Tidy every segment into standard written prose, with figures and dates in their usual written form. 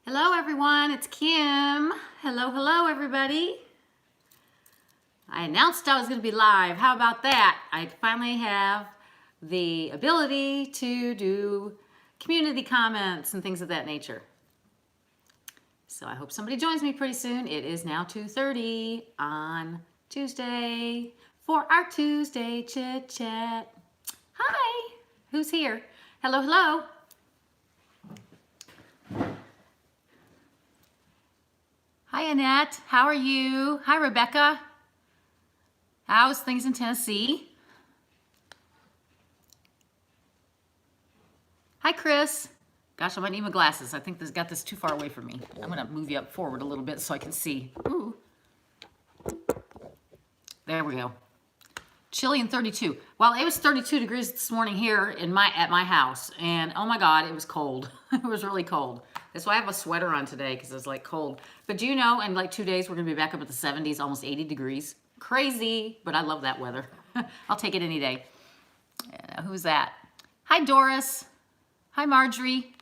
Hello everyone, it's Kim. Hello everybody. I announced I was going to be live. How about that? I finally have the ability to do community comments and things of that nature. So I hope somebody joins me pretty soon. It is now 2:30 on Tuesday for our Tuesday Chit Chat. Hi, who's here? Hello. Hi, Annette. How are you? Hi, Rebecca. How's things in Tennessee? Hi, Chris. Gosh, I might need my glasses. I think this got this too far away from me. I'm gonna move you up forward a little bit so I can see. Ooh. There we go. Chilly and 32. Well, it was 32 degrees this morning here at my house, and oh my God, it was cold. It was really cold. That's why I have a sweater on today, because it's like cold. But do you know, in like 2 days, we're gonna be back up at the 70s, almost 80 degrees. Crazy, but I love that weather. I'll take it any day. Who's that? Hi, Doris. Hi, Marjorie.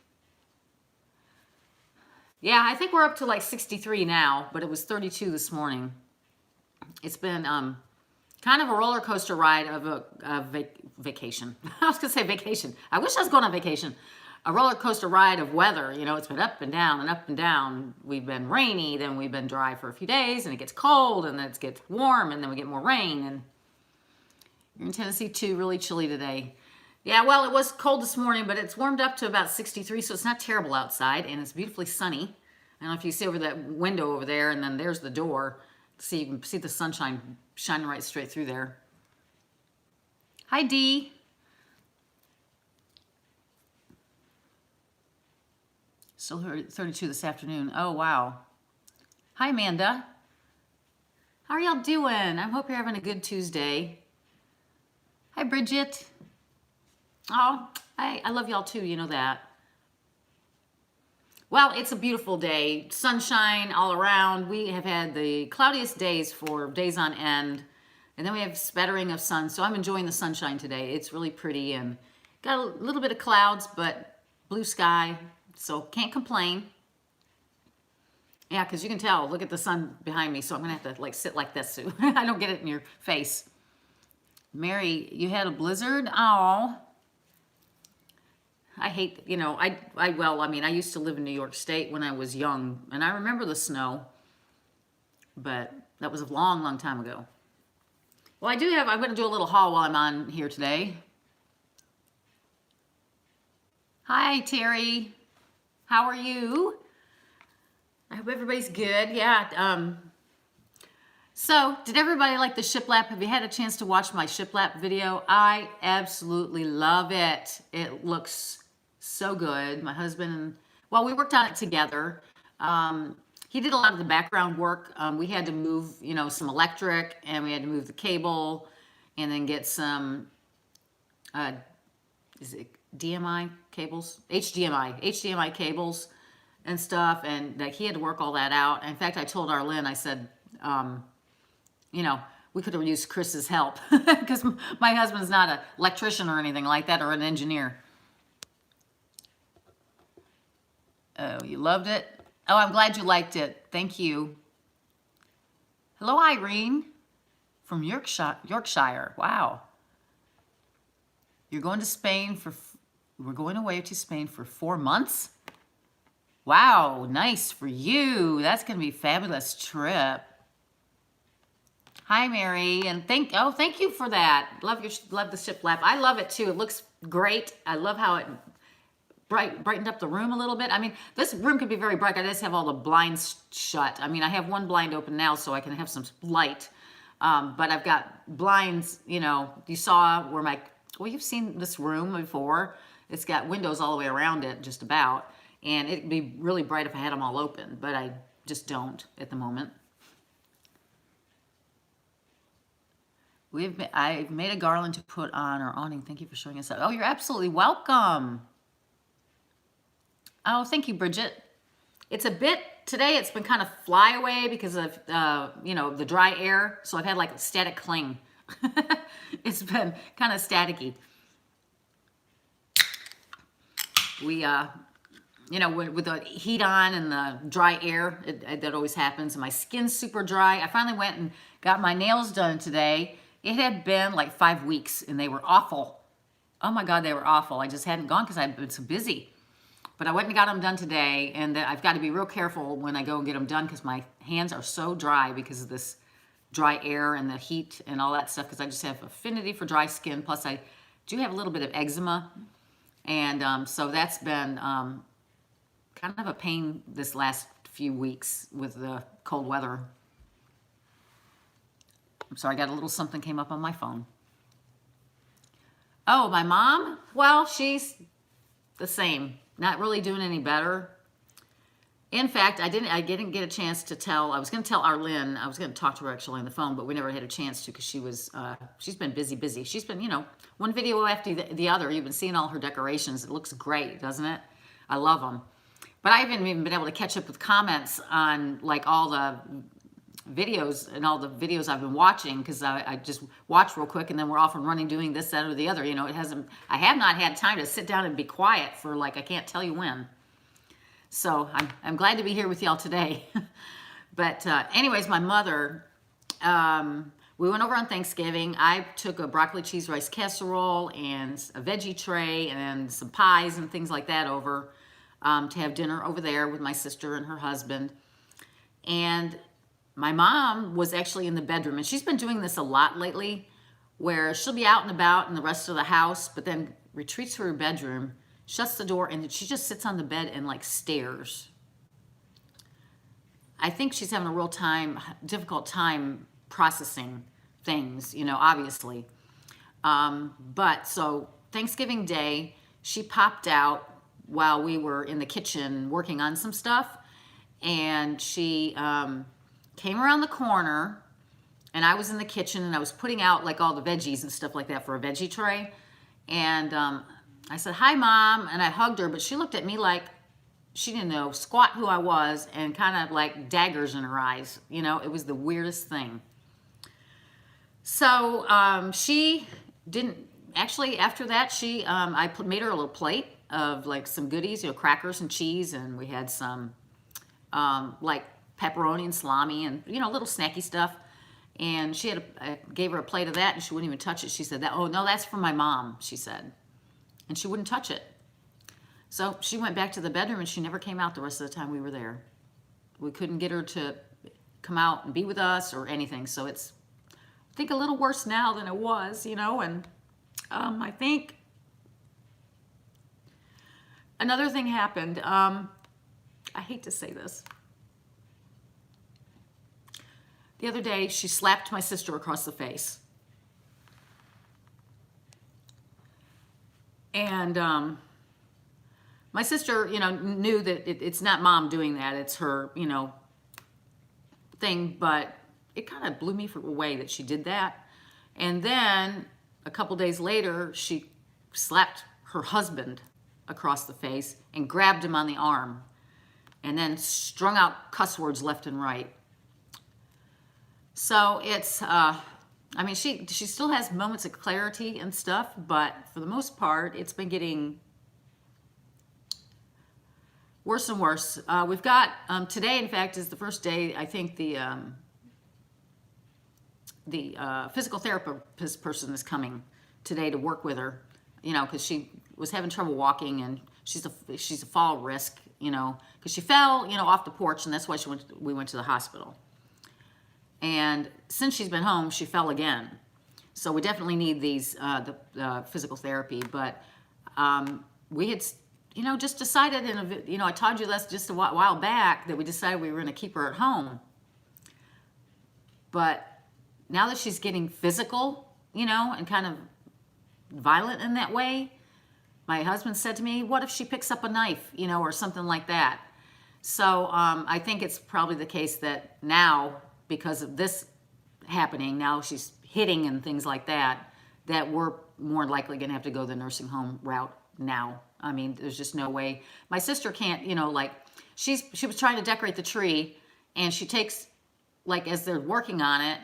Yeah, I think we're up to like 63 now, but it was 32 this morning. It's been kind of a roller coaster ride of a vacation. I was gonna say vacation. I wish I was going on vacation. A roller coaster ride of weather. You know, it's been up and down and up and down. We've been rainy, then we've been dry for a few days, and it gets cold, and then it gets warm, and then we get more rain. And you're in Tennessee too, really chilly today. Yeah, well, it was cold this morning, but it's warmed up to about 63, so it's not terrible outside, and it's beautifully sunny. I don't know if you see over that window over there, and then there's the door. So you can see the sunshine shining right straight through there. Hi, Dee. Still 32 this afternoon. Oh, wow. Hi, Amanda. How are y'all doing? I hope you're having a good Tuesday. Hi, Bridget. Oh, I love y'all too, you know that. Well, it's a beautiful day. Sunshine all around. We have had the cloudiest days for days on end. And then we have spattering of sun. So I'm enjoying the sunshine today. It's really pretty and got a little bit of clouds, but blue sky. So can't complain. Yeah, because you can tell. Look at the sun behind me. So I'm going to have to like sit like this so I don't get it in your face. Mary, you had a blizzard? Oh. I hate, you know, I used to live in New York State when I was young, and I remember the snow, but that was a long time ago. Well, I'm going to do a little haul while I'm on here today. Hi, Terry. How are you? I hope everybody's good. Yeah. So, did everybody like the shiplap? Have you had a chance to watch my shiplap video? I absolutely love it. It looks so good. My husband, well, we worked on it together. He did a lot of the background work. We had to move, you know, some electric, and we had to move the cable, and then get some, is it DMI cables? HDMI cables and stuff, and like he had to work all that out. In fact, I told Arlene, I said, you know, we could have used Chris's help because my husband's not an electrician or anything like that, or an engineer. Oh, you loved it? Oh, I'm glad you liked it. Thank you. Hello, Irene from Yorkshire. Wow. You're going to Spain we're going away to Spain for 4 months? Wow, nice for you. That's going to be a fabulous trip. Hi, Mary, and thank you for that. Love the shiplap. I love it too. It looks great. I love how it brightened up the room a little bit. I mean, this room could be very bright. I just have all the blinds shut. I mean, I have one blind open now so I can have some light. But I've got blinds, you know, you saw where well, you've seen this room before. It's got windows all the way around it, just about. And it'd be really bright if I had them all open, but I just don't at the moment. I've made a garland to put on our awning. Thank you for showing us that. Oh, you're absolutely welcome. Oh, thank you, Bridget. It's a bit, today it's been kind of fly away because of, you know, the dry air. So I've had like a static cling. It's been kind of staticky. you know, with the heat on and the dry air, that always happens. And my skin's super dry. I finally went and got my nails done today. It had been like 5 weeks and they were awful. Oh my God, they were awful. I just hadn't gone because I'd been so busy. But I went and got them done today, and I've got to be real careful when I go and get them done because my hands are so dry because of this dry air and the heat and all that stuff, because I just have affinity for dry skin. Plus, I do have a little bit of eczema, and so that's been kind of a pain this last few weeks with the cold weather. I'm sorry, I got a little something came up on my phone. Oh, my mom? Well, she's the same. Not really doing any better. In fact, I didn't get a chance to tell. I was going to tell Arlene. I was going to talk to her actually on the phone, but we never had a chance to because she's been busy. She's been, you know, one video after the other. You've been seeing all her decorations. It looks great, doesn't it? I love them. But I haven't even been able to catch up with comments on like all the videos and all the videos I've been watching because I just watch real quick and then we're off and running doing this, that, or the other. You know, I have not had time to sit down and be quiet for like, I can't tell you when. So I'm glad to be here with y'all today. But anyways, my mother, we went over on Thanksgiving. I took a broccoli cheese rice casserole and a veggie tray and some pies and things like that over to have dinner over there with my sister and her husband. And my mom was actually in the bedroom, and she's been doing this a lot lately, where she'll be out and about in the rest of the house, but then retreats to her bedroom, shuts the door, and she just sits on the bed and like stares. I think she's having a difficult time processing things, you know, obviously. But so Thanksgiving Day, she popped out while we were in the kitchen working on some stuff, and she came around the corner, and I was in the kitchen and I was putting out like all the veggies and stuff like that for a veggie tray. And I said, "Hi, Mom," and I hugged her, but she looked at me like she didn't know squat who I was and kind of like daggers in her eyes. You know, it was the weirdest thing. So she didn't, actually after that, I made her a little plate of like some goodies, you know, crackers and cheese, and we had some like pepperoni and salami and, you know, little snacky stuff. And I gave her a plate of that and she wouldn't even touch it. She said, "Oh no, that's for my mom," she said. And she wouldn't touch it. So she went back to the bedroom and she never came out the rest of the time we were there. We couldn't get her to come out and be with us or anything. So it's, I think, a little worse now than it was, you know. And I think another thing happened. I hate to say this. The other day, she slapped my sister across the face. And my sister, you know, knew that it's not Mom doing that. It's her, you know, thing. But it kind of blew me away that she did that. And then a couple days later, she slapped her husband across the face and grabbed him on the arm. And then strung out cuss words left and right. So it's, I mean, she still has moments of clarity and stuff, but for the most part, it's been getting worse and worse. We've got, today, in fact, is the first day, I think the physical therapist person is coming today to work with her, you know, because she was having trouble walking, and she's a fall risk, you know, because she fell, you know, off the porch, and that's why we went to the hospital. And since she's been home, she fell again. So we definitely need these, the physical therapy. But we had, you know, just decided, you know, I told you this just a while back, that we decided we were going to keep her at home. But now that she's getting physical, you know, and kind of violent in that way, my husband said to me, "What if she picks up a knife, you know, or something like that?" So I think it's probably the case that now, because of this happening, now she's hitting and things like that, that we're more likely going to have to go the nursing home route now. I mean, there's just no way. My sister can't, you know, like, she was trying to decorate the tree, and she takes, like, as they're working on it,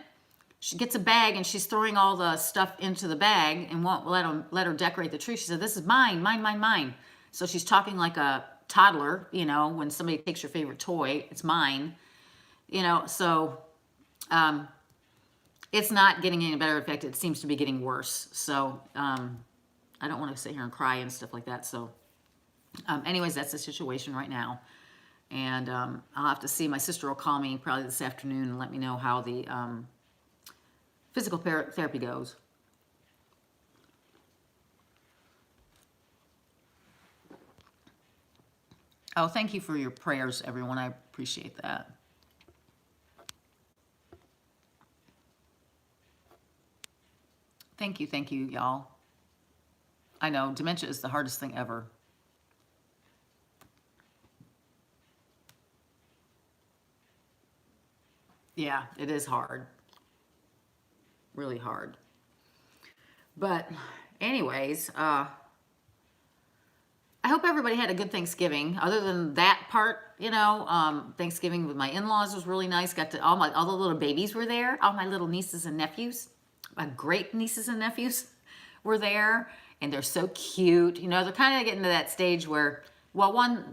she gets a bag and she's throwing all the stuff into the bag and won't let her decorate the tree. She said, "This is mine, mine, mine, mine." So she's talking like a toddler, you know, when somebody takes your favorite toy, it's mine, you know, so it's not getting any better. In fact, it seems to be getting worse. So I don't want to sit here and cry and stuff like that. So anyways, that's the situation right now. And I'll have to see. My sister will call me probably this afternoon and let me know how the physical therapy goes. Oh, thank you for your prayers, everyone. I appreciate that. Thank you, y'all. I know, dementia is the hardest thing ever. Yeah, it is hard. Really hard. But anyways, I hope everybody had a good Thanksgiving. Other than that part, you know, Thanksgiving with my in-laws was really nice. Got to all the little babies were there. All my little nieces and nephews, my great nieces and nephews, were there, and they're so cute. You know, they're kind of getting to that stage where, well,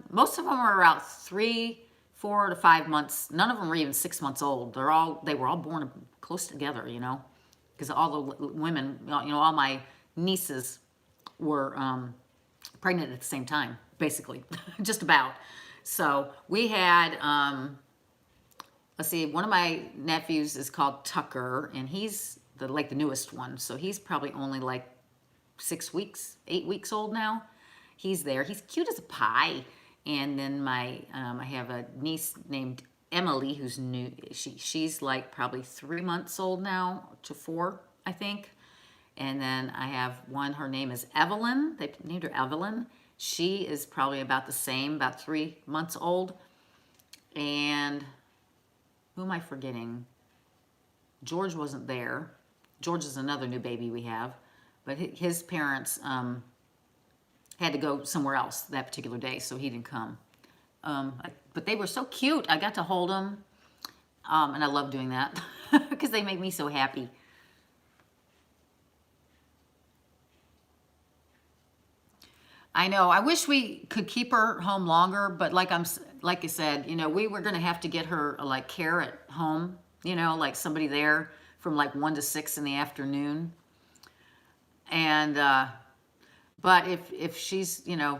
most of them are about 3, 4 to 5 months. None of them were even 6 months old. They were all born close together. You know, because all the women, you know, all my nieces were pregnant at the same time, basically, just about. So we had, let's see, one of my nephews is called Tucker, and he's the newest one. So he's probably only like 6 weeks, 8 weeks old now. He's there. He's cute as a pie. And then I have a niece named Emily who's new. She's like probably 3 months old now to 4, I think. And then I have one, her name is Evelyn. They named her Evelyn. She is probably about the same, about 3 months old. And who am I forgetting? George wasn't there. George is another new baby we have. But his parents had to go somewhere else that particular day, so he didn't come. But they were so cute. I got to hold them. And I love doing that because they make me so happy. I know. I wish we could keep her home longer, but like I said, you know, we were going to have to get her like care at home, you know, like somebody there from like 1 to 6 in the afternoon. And but if she's, you know,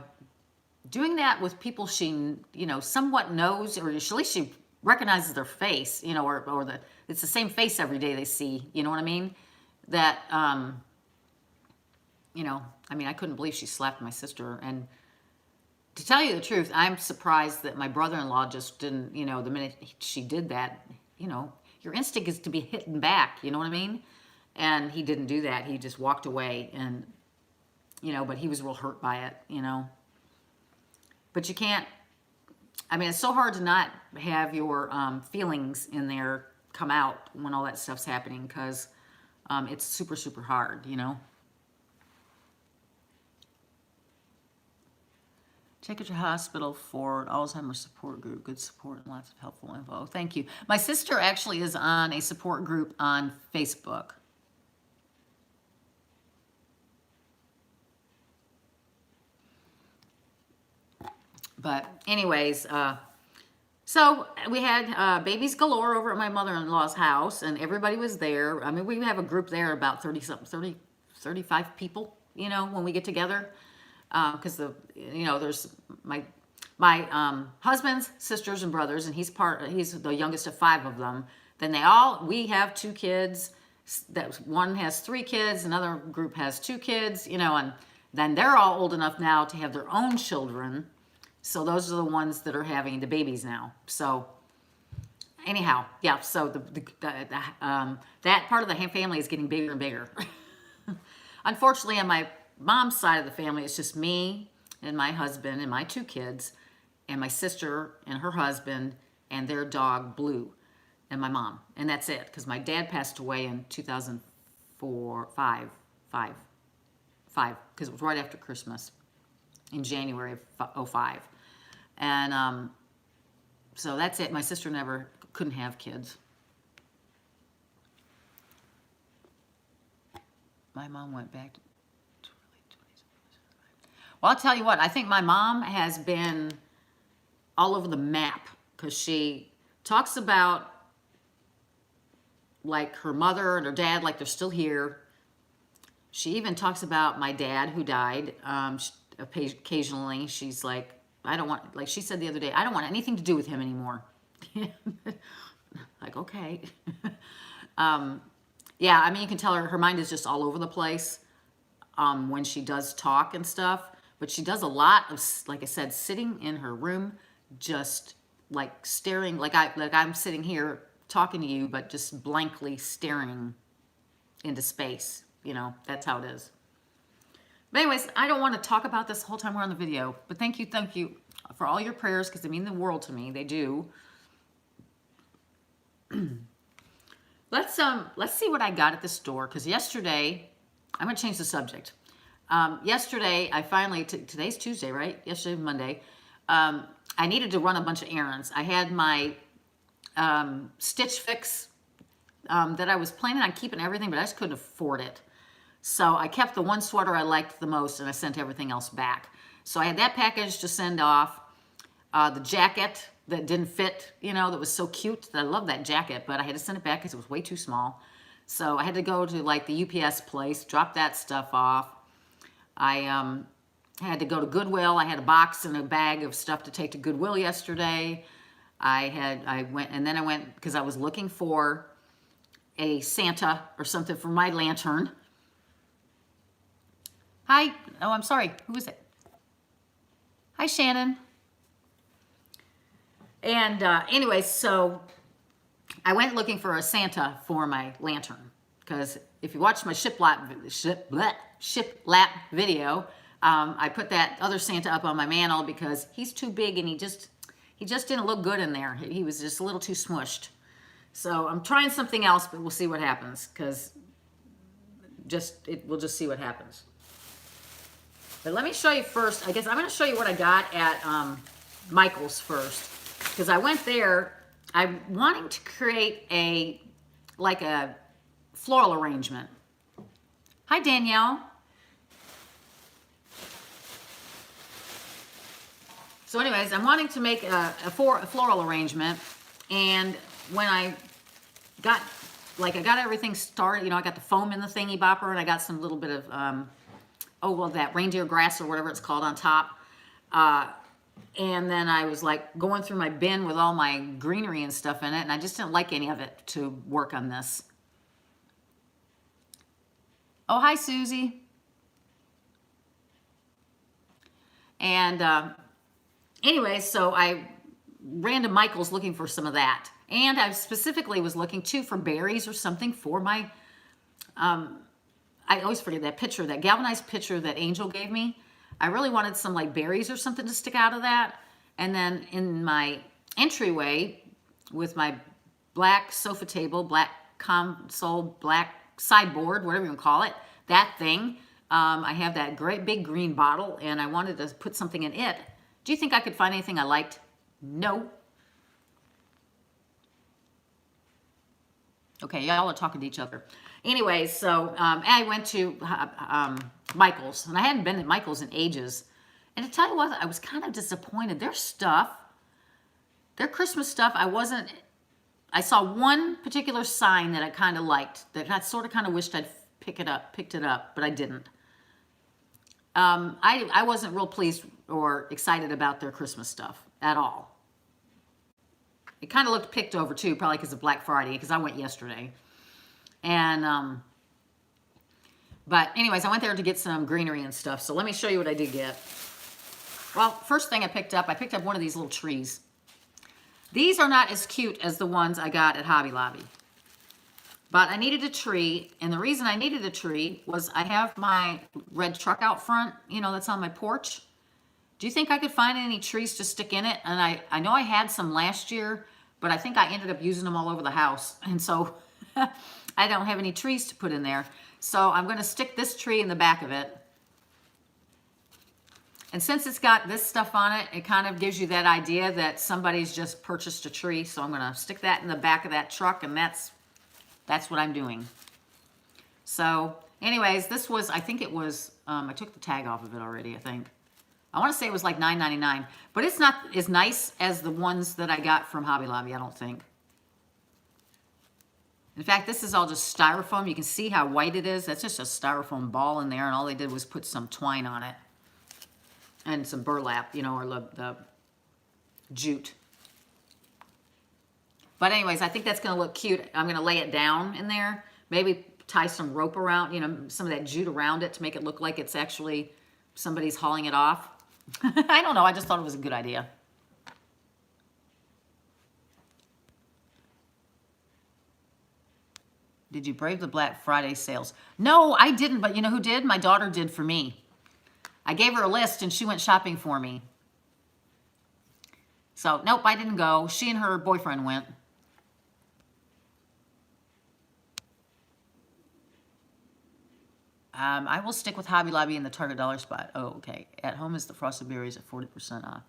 doing that with people she, you know, somewhat knows, or at least she recognizes their face, you know, or it's the same face every day they see, you know what I mean? That you know, I mean, I couldn't believe she slapped my sister. And to tell you the truth, I'm surprised that my brother-in-law just didn't, you know, the minute she did that, you know, your instinct is to be hitting back, you know what I mean? And he didn't do that. He just walked away, and, you know, but he was real hurt by it, you know. But you can't, I mean, it's so hard to not have your feelings in there come out when all that stuff's happening, because it's super, super hard, you know. Check at your hospital for an Alzheimer's support group. Good support and lots of helpful info. Thank you. My sister actually is on a support group on Facebook. But anyways, so we had babies galore over at my mother-in-law's house, and everybody was there. I mean, we have a group there about 35 people, you know, when we get together. Because you know, there's my husband's sisters and brothers, and he's the youngest of 5 of them. Then we have 2 kids. That one has 3 kids, another group has 2 kids, you know, and then they're all old enough now to have their own children. So those are the ones that are having the babies now. So anyhow, yeah. So that part of the family is getting bigger and bigger. Unfortunately, on my mom's side of the family, it's just me and my husband and my 2 kids and my sister and her husband and their dog Blue and my mom, and that's it, because my dad passed away in 2005, because it was right after Christmas in January of 2005. And so that's it. My sister couldn't have kids. My mom went back to well, I'll tell you what, I think my mom has been all over the map because she talks about like her mother and her dad, like they're still here. She even talks about my dad who died. Occasionally, she's like, I don't want, like she said the other day, I don't want anything to do with him anymore. Like, okay. Yeah, I mean, you can tell her mind is just all over the place when she does talk and stuff. But she does a lot of, like I said, sitting in her room, just like staring, like I'm sitting here talking to you, but just blankly staring into space. You know, that's how it is. But anyways, I don't want to talk about this the whole time we're on the video. But thank you for all your prayers because they mean the world to me. They do. Let's see what I got at the store because yesterday, I'm gonna change the subject. Yesterday, I finally, today's Tuesday, right? Yesterday, Monday. I needed to run a bunch of errands. I had my Stitch Fix that I was planning on keeping everything, but I just couldn't afford it. So I kept the one sweater I liked the most and I sent everything else back. So I had that package to send off. The jacket that didn't fit, you know, that was so cute. I love that jacket, but I had to send it back because it was way too small. So I had to go to like the UPS place, drop that stuff off. I had to go to Goodwill. I had a box and a bag of stuff to take to Goodwill yesterday. I went because I was looking for a Santa or something for my lantern. Hi. Oh, I'm sorry. Who is it? Hi, Shannon. And anyway, so I went looking for a Santa for my lantern because if you watch my shiplap video, I put that other Santa up on my mantle because he's too big and he just didn't look good in there. He was just a little too smushed. So I'm trying something else, but we'll see what happens because we'll just see what happens. But let me show you first. I guess I'm going to show you what I got at Michael's first. Because I went there, I'm wanting to create a floral arrangement. Hi, Danielle. So anyways, I'm wanting to make a floral arrangement. And when I got everything started, you know, I got the foam in the thingy bopper and I got some little bit of, that reindeer grass or whatever it's called on top. And then I was like going through my bin with all my greenery and stuff in it, and I just didn't like any of it to work on this. Oh, hi, Susie. And anyway, so I ran to Michael's looking for some of that. And I specifically was looking, too, for berries or something for my, I always forget that picture, that galvanized picture that Angel gave me. I really wanted some like berries or something to stick out of that. And then in my entryway with my black sofa table, black console, black sideboard, whatever you want to call it, that thing, I have that great big green bottle and I wanted to put something in it. Do you think I could find anything I liked? No. Okay, y'all are talking to each other. Anyway, so I went to Michael's, and I hadn't been at Michael's in ages. And to tell you what, I was kind of disappointed. Their Christmas stuff, I saw one particular sign that I kind of liked, that I sort of kind of wished I'd picked it up, but I didn't. I wasn't real pleased or excited about their Christmas stuff at all. It kind of looked picked over too, probably because of Black Friday, because I went yesterday. And, but anyways, I went there to get some greenery and stuff. So let me show you what I did get. Well, first thing I picked up one of these little trees. These are not as cute as the ones I got at Hobby Lobby. But I needed a tree, and the reason I needed a tree was I have my red truck out front, you know, that's on my porch. Do you think I could find any trees to stick in it? And I know I had some last year, but I think I ended up using them all over the house. And so I don't have any trees to put in there. So I'm going to stick this tree in the back of it. And since it's got this stuff on it, it kind of gives you that idea that somebody's just purchased a tree. So I'm going to stick that in the back of that truck, and that's what I'm doing. So anyways, this was, I think it was, I took the tag off of it already, I think. I want to say it was like $9.99, but it's not as nice as the ones that I got from Hobby Lobby, I don't think. In fact, this is all just styrofoam. You can see how white it is. That's just a styrofoam ball in there, and all they did was put some twine on it and some burlap, you know, or the jute. But anyways, I think that's going to look cute. I'm going to lay it down in there. Maybe tie some rope around, you know, some of that jute around it to make it look like it's actually somebody's hauling it off. I don't know. I just thought it was a good idea. Did you brave the Black Friday sales? No, I didn't, but you know who did? My daughter did for me. I gave her a list and she went shopping for me. So, nope, I didn't go. She and her boyfriend went. I will stick with Hobby Lobby and the Target dollar spot. Oh, okay. At home is the frosted berries at 40% off.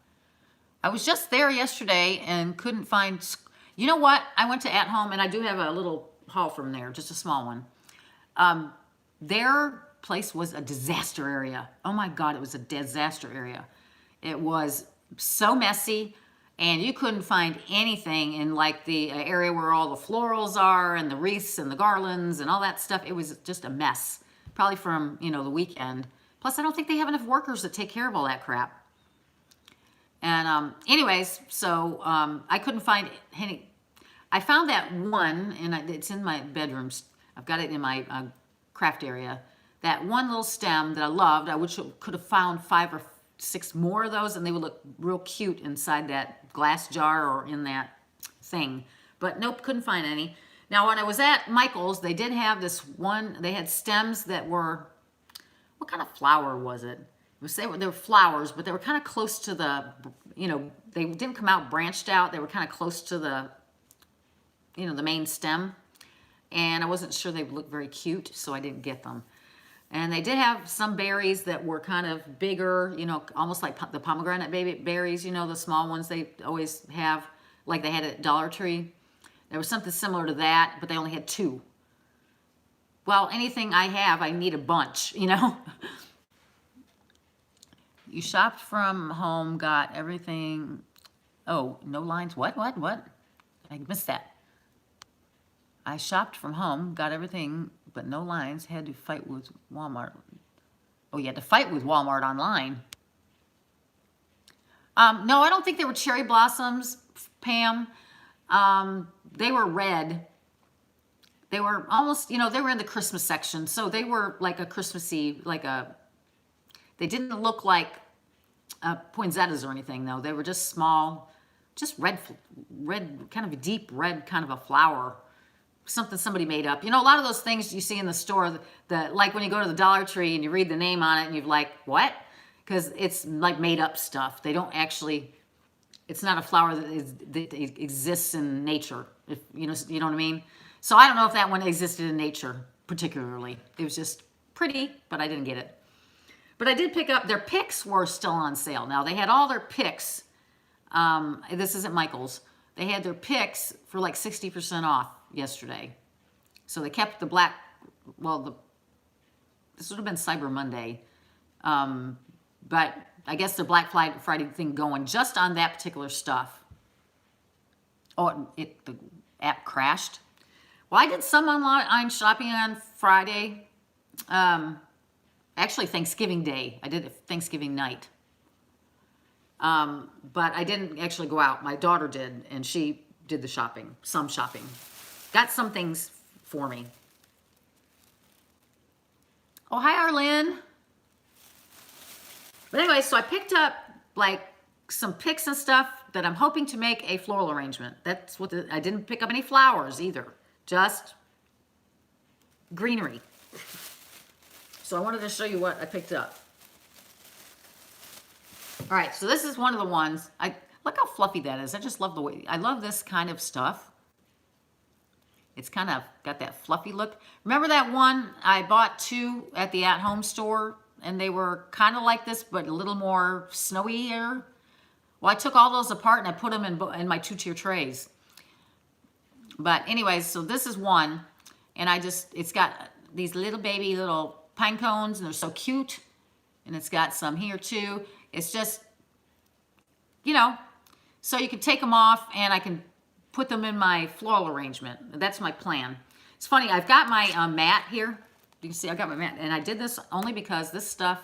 I was just there yesterday and couldn't find... You know what? I went to At Home, and I do have a little haul from there, just a small one. Their place was a disaster area. Oh my God, it was a disaster area. It was so messy, and you couldn't find anything in like the area where all the florals are and the wreaths and the garlands and all that stuff. It was just a mess, probably from, you know, the weekend. Plus, I don't think they have enough workers to take care of all that crap. And anyways, so I couldn't find any. I found that one, and it's in my bedrooms. I've got it in my craft area. That one little stem that I loved. I wish I could have found 5 or 6 more of those, and they would look real cute inside that glass jar or in that thing. But nope, couldn't find any. Now, when I was at Michael's, they did have this one. They had stems that were, what kind of flower was it? They were flowers, but they were kind of close to the, you know, they didn't come out branched out. They were kind of close to the, you know, the main stem. And I wasn't sure they would look very cute, so I didn't get them. And they did have some berries that were kind of bigger, you know, almost like the pomegranate baby berries, you know, the small ones they always have, like they had at Dollar Tree. There was something similar to that, but they only had 2. Well, anything I have, I need a bunch, you know. You shopped from home, got everything. Oh, no lines. What? I missed that. I shopped from home, got everything, but no lines. Had to fight with Walmart. Oh, you had to fight with Walmart online. No, I don't think they were cherry blossoms, Pam. They were red. They were almost, you know, they were in the Christmas section. So they were like a Christmassy, they didn't look like poinsettias or anything, though. They were just small, just red, kind of a deep red kind of a flower. Something somebody made up. You know, a lot of those things you see in the store, like when you go to the Dollar Tree and you read the name on it and you're like, what? Because it's like made up stuff. They don't actually, it's not a flower that exists in nature. If you know what I mean? So I don't know if that one existed in nature particularly. It was just pretty, but I didn't get it. But I did pick up, their picks were still on sale. Now, they had all their picks. This isn't Michael's. They had their picks for like 60% off yesterday. So they kept the black, well, this would have been Cyber Monday. But I guess the Black Friday thing going just on that particular stuff. Oh, the app crashed. Well, I did some online shopping on Friday. Actually, Thanksgiving Day. I did it Thanksgiving night. But I didn't actually go out. My daughter did, and she did the shopping, some shopping. Got some things for me. Oh, hi, Arlene. But anyway, so I picked up like some picks and stuff that I'm hoping to make a floral arrangement. That's what I didn't pick up any flowers either, just greenery. So I wanted to show you what I picked up. All right, so this is one of the ones. Look how fluffy that is. I just love the way, I love this kind of stuff. It's kind of got that fluffy look. Remember that one? I bought 2 at the at-home store, and they were kind of like this, but a little more snowier. Well, I took all those apart, and I put them in my 2-tier trays. But anyways, so this is one, and it's got these little baby little pine cones, and they're so cute. And it's got some here too. It's just, you know, so you can take them off and I can put them in my floral arrangement. That's my plan. It's funny, I've got my mat here. You can see I got my mat, and I did this only because this stuff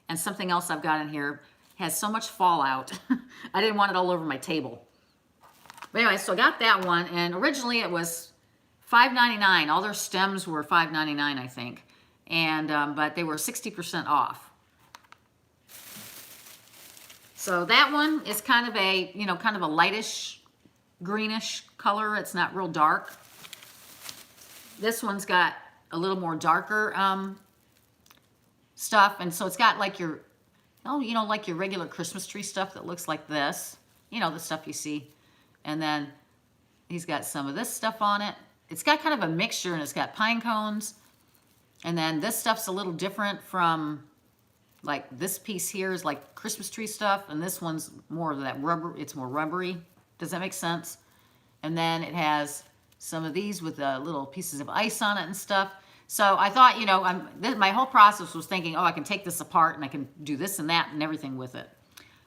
and something else I've got in here has so much fallout. I didn't want it all over my table. But anyway, so I got that one, and originally it was $5.99. All their stems were $5.99, I think. And but they were 60% off. So that one is kind of a, you know, kind of a lightish greenish color. It's not real dark. This one's got a little more darker stuff, and so it's got like your, oh, you know, like your regular Christmas tree stuff that looks like this. You know, the stuff you see. And then he's got some of this stuff on it. It's got kind of a mixture, and it's got pine cones. And then this stuff's a little different from, like, this piece here is like Christmas tree stuff, and this one's more of that rubber. It's more rubbery. Does that make sense? And then it has some of these with little pieces of ice on it and stuff. So I thought, you know, my whole process was thinking, oh, I can take this apart and I can do this and that and everything with it.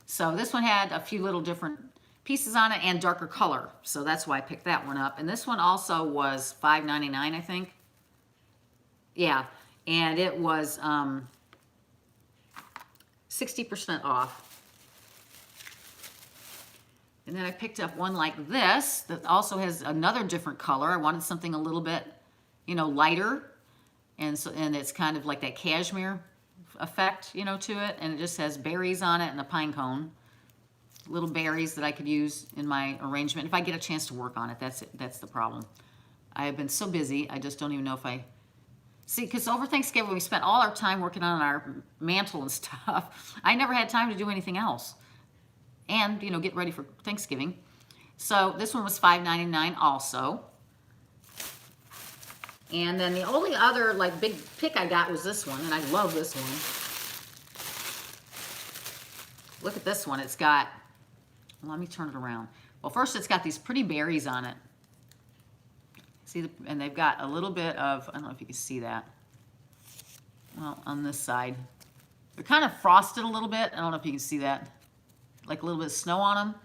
So this one had a few little different pieces on it and darker color. So that's why I picked that one up. And this one also was $5.99, I think. Yeah, and it was 60% off. And then I picked up one like this that also has another different color. I wanted something a little bit, you know, lighter. And so, and it's kind of like that cashmere effect, you know, to it. And it just has berries on it and a pine cone. Little berries that I could use in my arrangement. If I get a chance to work on it, that's the problem. I have been so busy, I just don't even know if I... See, because over Thanksgiving, we spent all our time working on our mantle and stuff. I never had time to do anything else. And, you know, get ready for Thanksgiving. So this one was $5.99 also. And then the only other, like, big pick I got was this one, and I love this one. Look at this one. It's got, let me turn it around. Well, first it's got these pretty berries on it. See, and they've got a little bit of, I don't know if you can see that. Well, on this side. They're kind of frosted a little bit. I don't know if you can see that. Like a little bit of snow on them.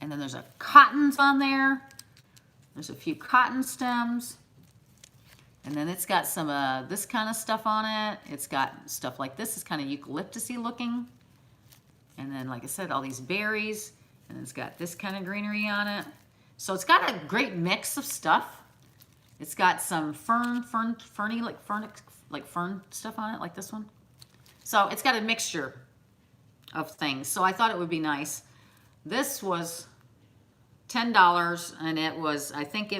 And then there's a cottons on there. There's a few cotton stems. And then it's got some this kind of stuff on it. It's got stuff like this. It's kind of eucalyptus-y looking. And then, like I said, all these berries. And it's got this kind of greenery on it. So it's got a great mix of stuff. It's got some ferny, like fern stuff on it, like this one. So it's got a mixture of things. So I thought it would be nice. This was $10, and it was, I think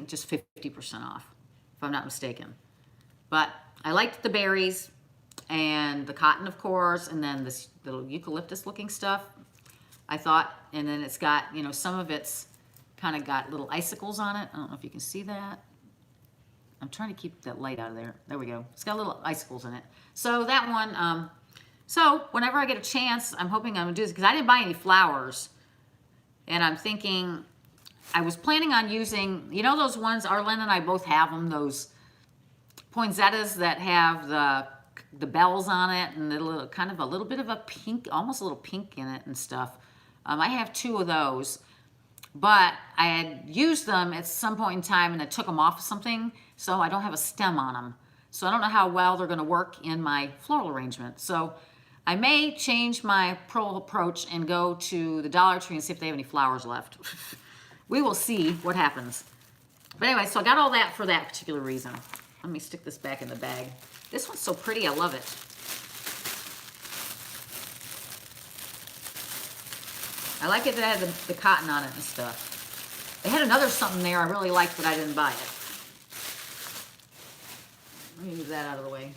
just 50% off, if I'm not mistaken. But I liked the berries and the cotton, of course, and then this little eucalyptus looking stuff. I thought, and then it's got, you know, some of it's kind of got little icicles on it. I don't know if you can see that. I'm trying to keep that light out of there. There we go. It's got little icicles in it. So that one, so whenever I get a chance, I'm hoping I'm gonna do this, because I didn't buy any flowers. And I'm thinking, I was planning on using, you know those ones, Arlen and I both have them, those poinsettias that have the bells on it and the kind of a little bit of a pink, almost a little pink in it and stuff. I have 2 of those. But I had used them at some point in time and I took them off of something, so I don't have a stem on them. So I don't know how well they're going to work in my floral arrangement. So I may change my approach and go to the Dollar Tree and see if they have any flowers left. We will see what happens. But anyway, so I got all that for that particular reason. Let me stick this back in the bag. This one's so pretty, I love it. I like it that it had the cotton on it and stuff. They had another something there I really liked, but I didn't buy it. Let me move that out of the way.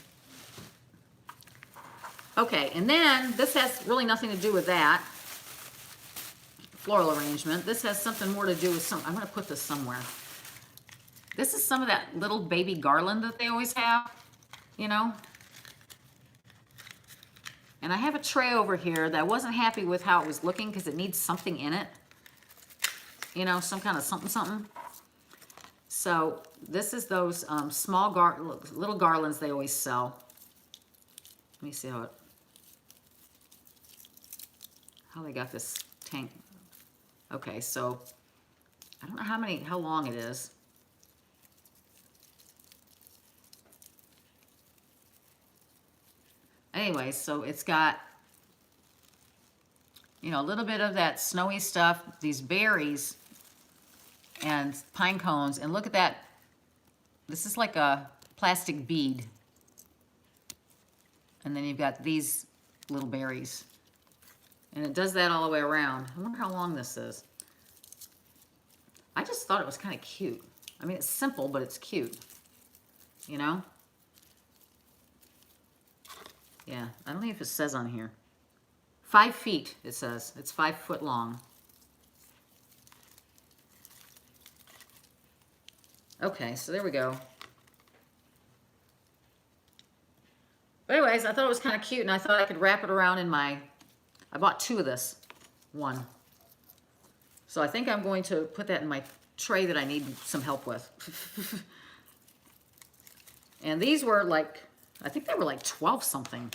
Okay, and then this has really nothing to do with that floral arrangement. This has something more to do with I'm going to put this somewhere. This is some of that little baby garland that they always have, you know. And I have a tray over here that I wasn't happy with how it was looking because it needs something in it. You know, some kind of something. So this is those small little garlands they always sell. Let me see how it... how they got this tank. Okay, so I don't know how long it is. Anyway, so it's got, you know, a little bit of that snowy stuff, these berries and pine cones. And look at that. This is like a plastic bead. And then you've got these little berries. And it does that all the way around. I wonder how long this is. I just thought it was kind of cute. I mean, it's simple, but it's cute. You know? Yeah, I don't know if it says on here. 5 feet, it says. It's 5 foot long. Okay, so there we go. But anyways, I thought it was kind of cute, and I thought I could wrap it around in my... I bought 2 of this. 1. So I think I'm going to put that in my tray that I need some help with. And these were like, I think they were like 12 something.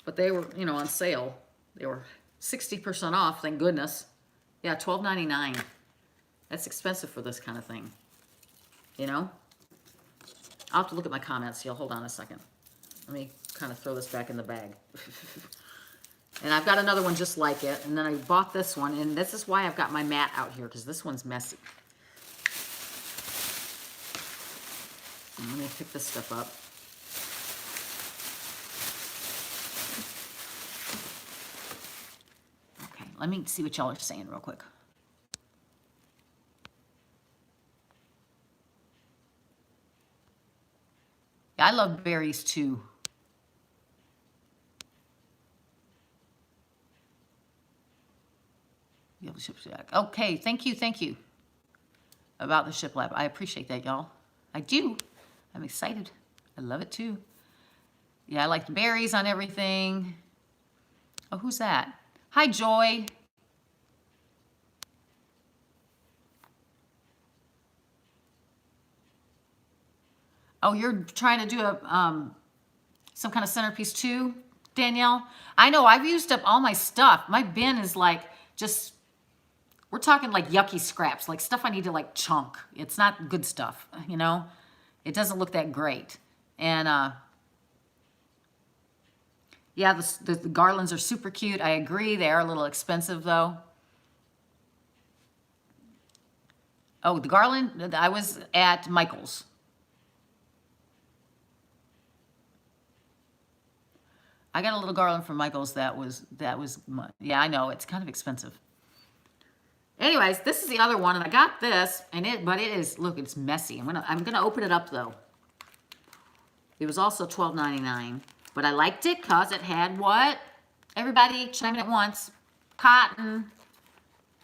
But they were, you know, on sale. They were 60% off, thank goodness. Yeah, $12.99. That's expensive for this kind of thing. You know? I'll have to look at my comments. You'll hold on a second. Let me kind of throw this back in the bag. And I've got another one just like it. And then I bought this one. And this is why I've got my mat out here, because this one's messy. And let me pick this stuff up. Okay, let me see what y'all are saying real quick. I love berries too. Okay, thank you about the shiplap. I appreciate that, y'all. I do. I'm excited. I love it too. Yeah, I like the berries on everything. Oh, who's that? Hi, Joy. Oh, you're trying to do a some kind of centerpiece too, Danielle? I know, I've used up all my stuff. My bin is like just, we're talking like yucky scraps, like stuff I need to like chunk. It's not good stuff, you know? It doesn't look that great. And yeah, the garlands are super cute. I agree, they are a little expensive though. Oh, the garland, I was at Michael's. I got a little garland from Michael's that was, yeah, I know, it's kind of expensive. Anyways, this is the other one, and I got this, but it is, look, it's messy. I'm gonna open it up though. It was also $12.99, but I liked it because it had what? Everybody chime in at once. Cotton.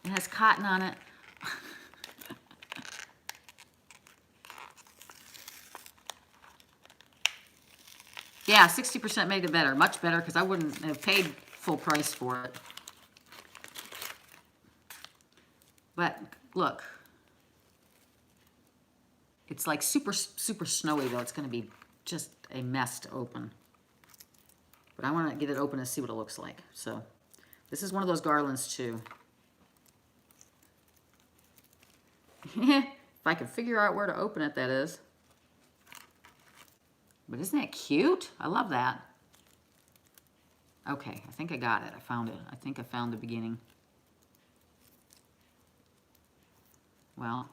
It has cotton on it. Yeah, 60% made it better. Much better, because I wouldn't have paid full price for it. But look. It's like super, super snowy, though. It's going to be just a mess to open. But I want to get it open and see what it looks like. So this is one of those garlands, too. If I could figure out where to open it, that is. But isn't that cute? I love that. Okay, I think I got it. I found it. I think I found the beginning. Well,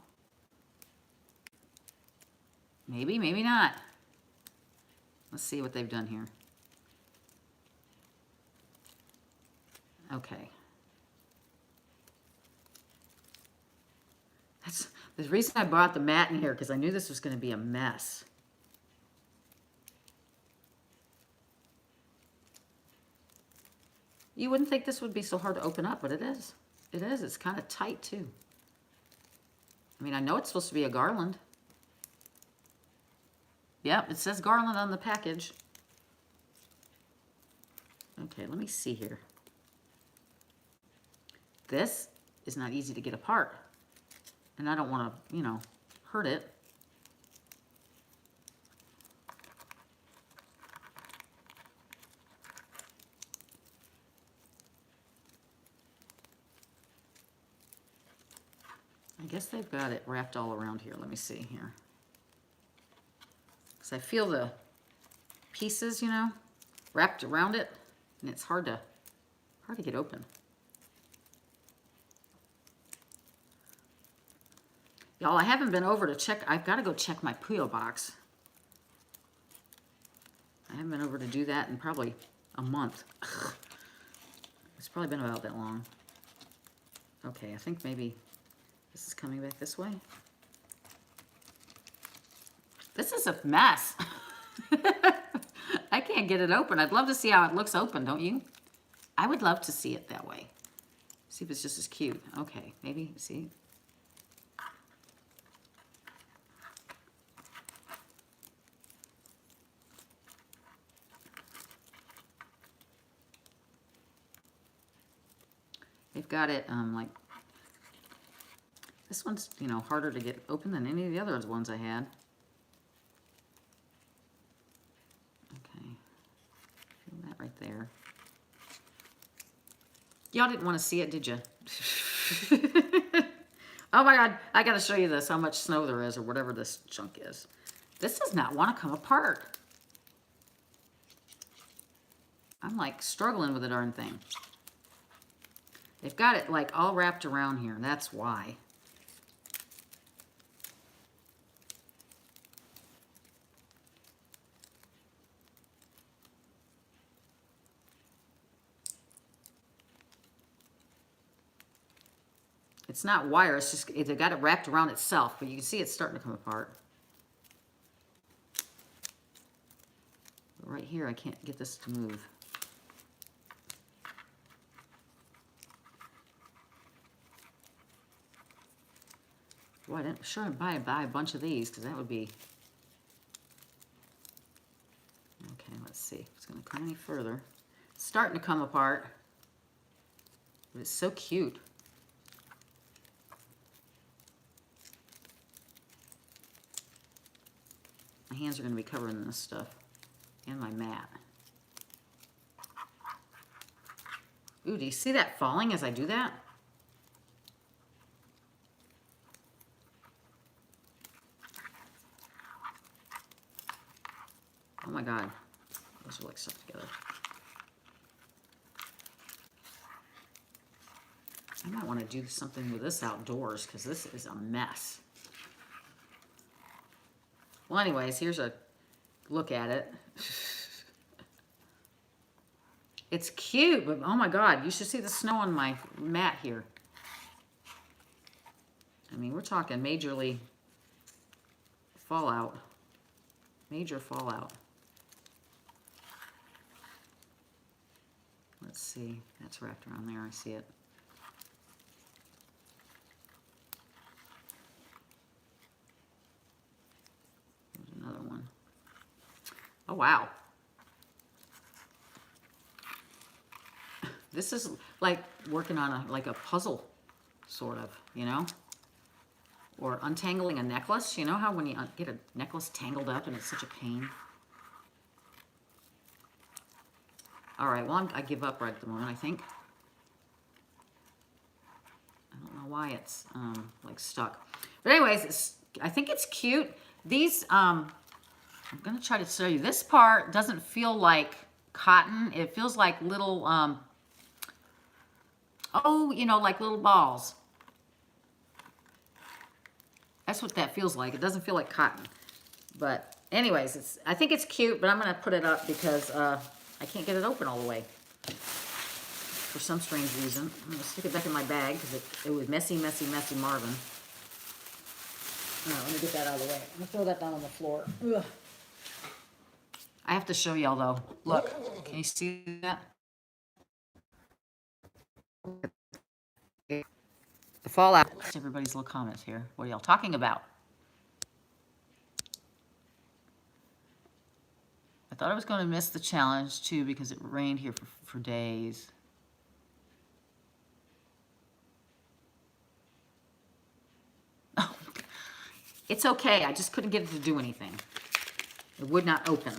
maybe, maybe not. Let's see what they've done here. Okay. That's the reason I brought the mat in here, because I knew this was going to be a mess. You wouldn't think this would be so hard to open up, but it is. It is. It's kind of tight, too. I mean, I know it's supposed to be a garland. Yep, it says garland on the package. Okay, let me see here. This is not easy to get apart. And I don't want to, you know, hurt it. I guess they've got it wrapped all around here. Let me see here. Because I feel the pieces, you know, wrapped around it, and it's hard to get open. Y'all, I haven't been over to check. I've got to go check my P.O. box. I haven't been over to do that in probably a month. Ugh. It's probably been about that long. Okay, I think maybe this is coming back this way. This is a mess. I can't get it open. I'd love to see how it looks open, don't you? I would love to see it that way. See if it's just as cute. Okay, maybe, see? They've got it, like, this one's, you know, harder to get open than any of the other ones I had. Okay, feel that right there. Y'all didn't want to see it, did you? Oh my God, I gotta show you this, how much snow there is, or whatever this chunk is. This does not want to come apart. I'm like struggling with the darn thing. They've got it like all wrapped around here, and that's why. It's not wire, it's just, they've got it wrapped around itself, but you can see it's starting to come apart. But right here, I can't get this to move. Boy, I didn't sure buy a bunch of these, because that would be... Okay, let's see if it's going to come any further. It's starting to come apart. But it's so cute. My hands are going to be covered in this stuff. And my mat. Ooh, do you see that falling as I do that? Oh my God, those are like stuck together. I might want to do something with this outdoors because this is a mess. Well, anyways, here's a look at it. It's cute, but oh my God, you should see the snow on my mat here. I mean, we're talking majorly fallout. Major fallout. Let's see, that's wrapped around there, I see it. There's another one. Oh, wow. This is like working on like a puzzle, sort of, you know? Or untangling a necklace. You know how when you get a necklace tangled up and it's such a pain? All right, well, I give up right at the moment, I think. I don't know why it's like stuck. But anyways, I think it's cute. These, I'm going to try to show you. This part doesn't feel like cotton. It feels like little, oh, you know, like little balls. That's what that feels like. It doesn't feel like cotton. But anyways, I think it's cute, but I'm going to put it up because I can't get it open all the way. For some strange reason. I'm going to stick it back in my bag because it was messy, messy, messy Marvin. All right, let me get that out of the way. I'm going to throw that down on the floor. Ugh. I have to show y'all though. Look, can you see that? The fallout. Everybody's little comments here. What are y'all talking about? I thought I was going to miss the challenge too because it rained here for days. Oh, it's okay. I just couldn't get it to do anything. It would not open.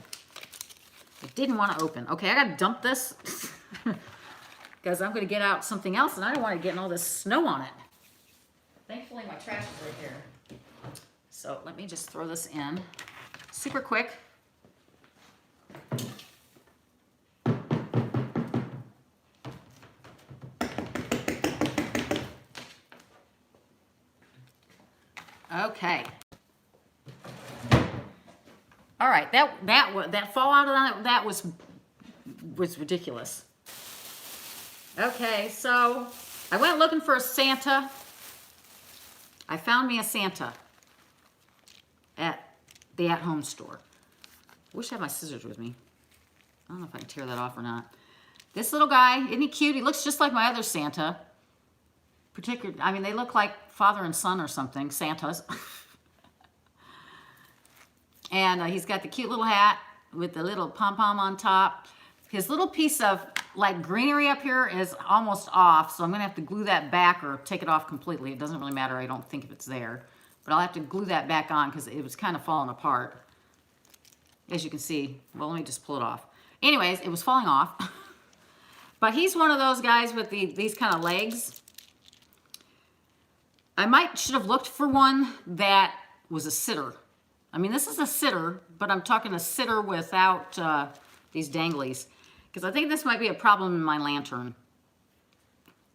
It didn't want to open. Okay, I got to dump this because I'm going to get out something else and I don't want to get all this snow on it. Thank thankfully my trash is right here. So let me just throw this in super quick. Okay. All right, that fallout of that was ridiculous. Okay, so I went looking for a Santa. I found me a Santa at the at-home store. Wish I had my scissors with me. I don't know if I can tear that off or not. This little guy, isn't he cute? He looks just like my other Santa. I mean, they look like father and son or something, Santas. And he's got the cute little hat with the little pom-pom on top. His little piece of like greenery up here is almost off, so I'm gonna have to glue that back or take it off completely. It doesn't really matter, I don't think if it's there. But I'll have to glue that back on because it was kind of falling apart. As you can see, well, let me just pull it off. Anyways, it was falling off. But he's one of those guys with these kind of legs. I should have looked for one that was a sitter. I mean, this is a sitter, but I'm talking a sitter without these danglies. Because I think this might be a problem in my lantern.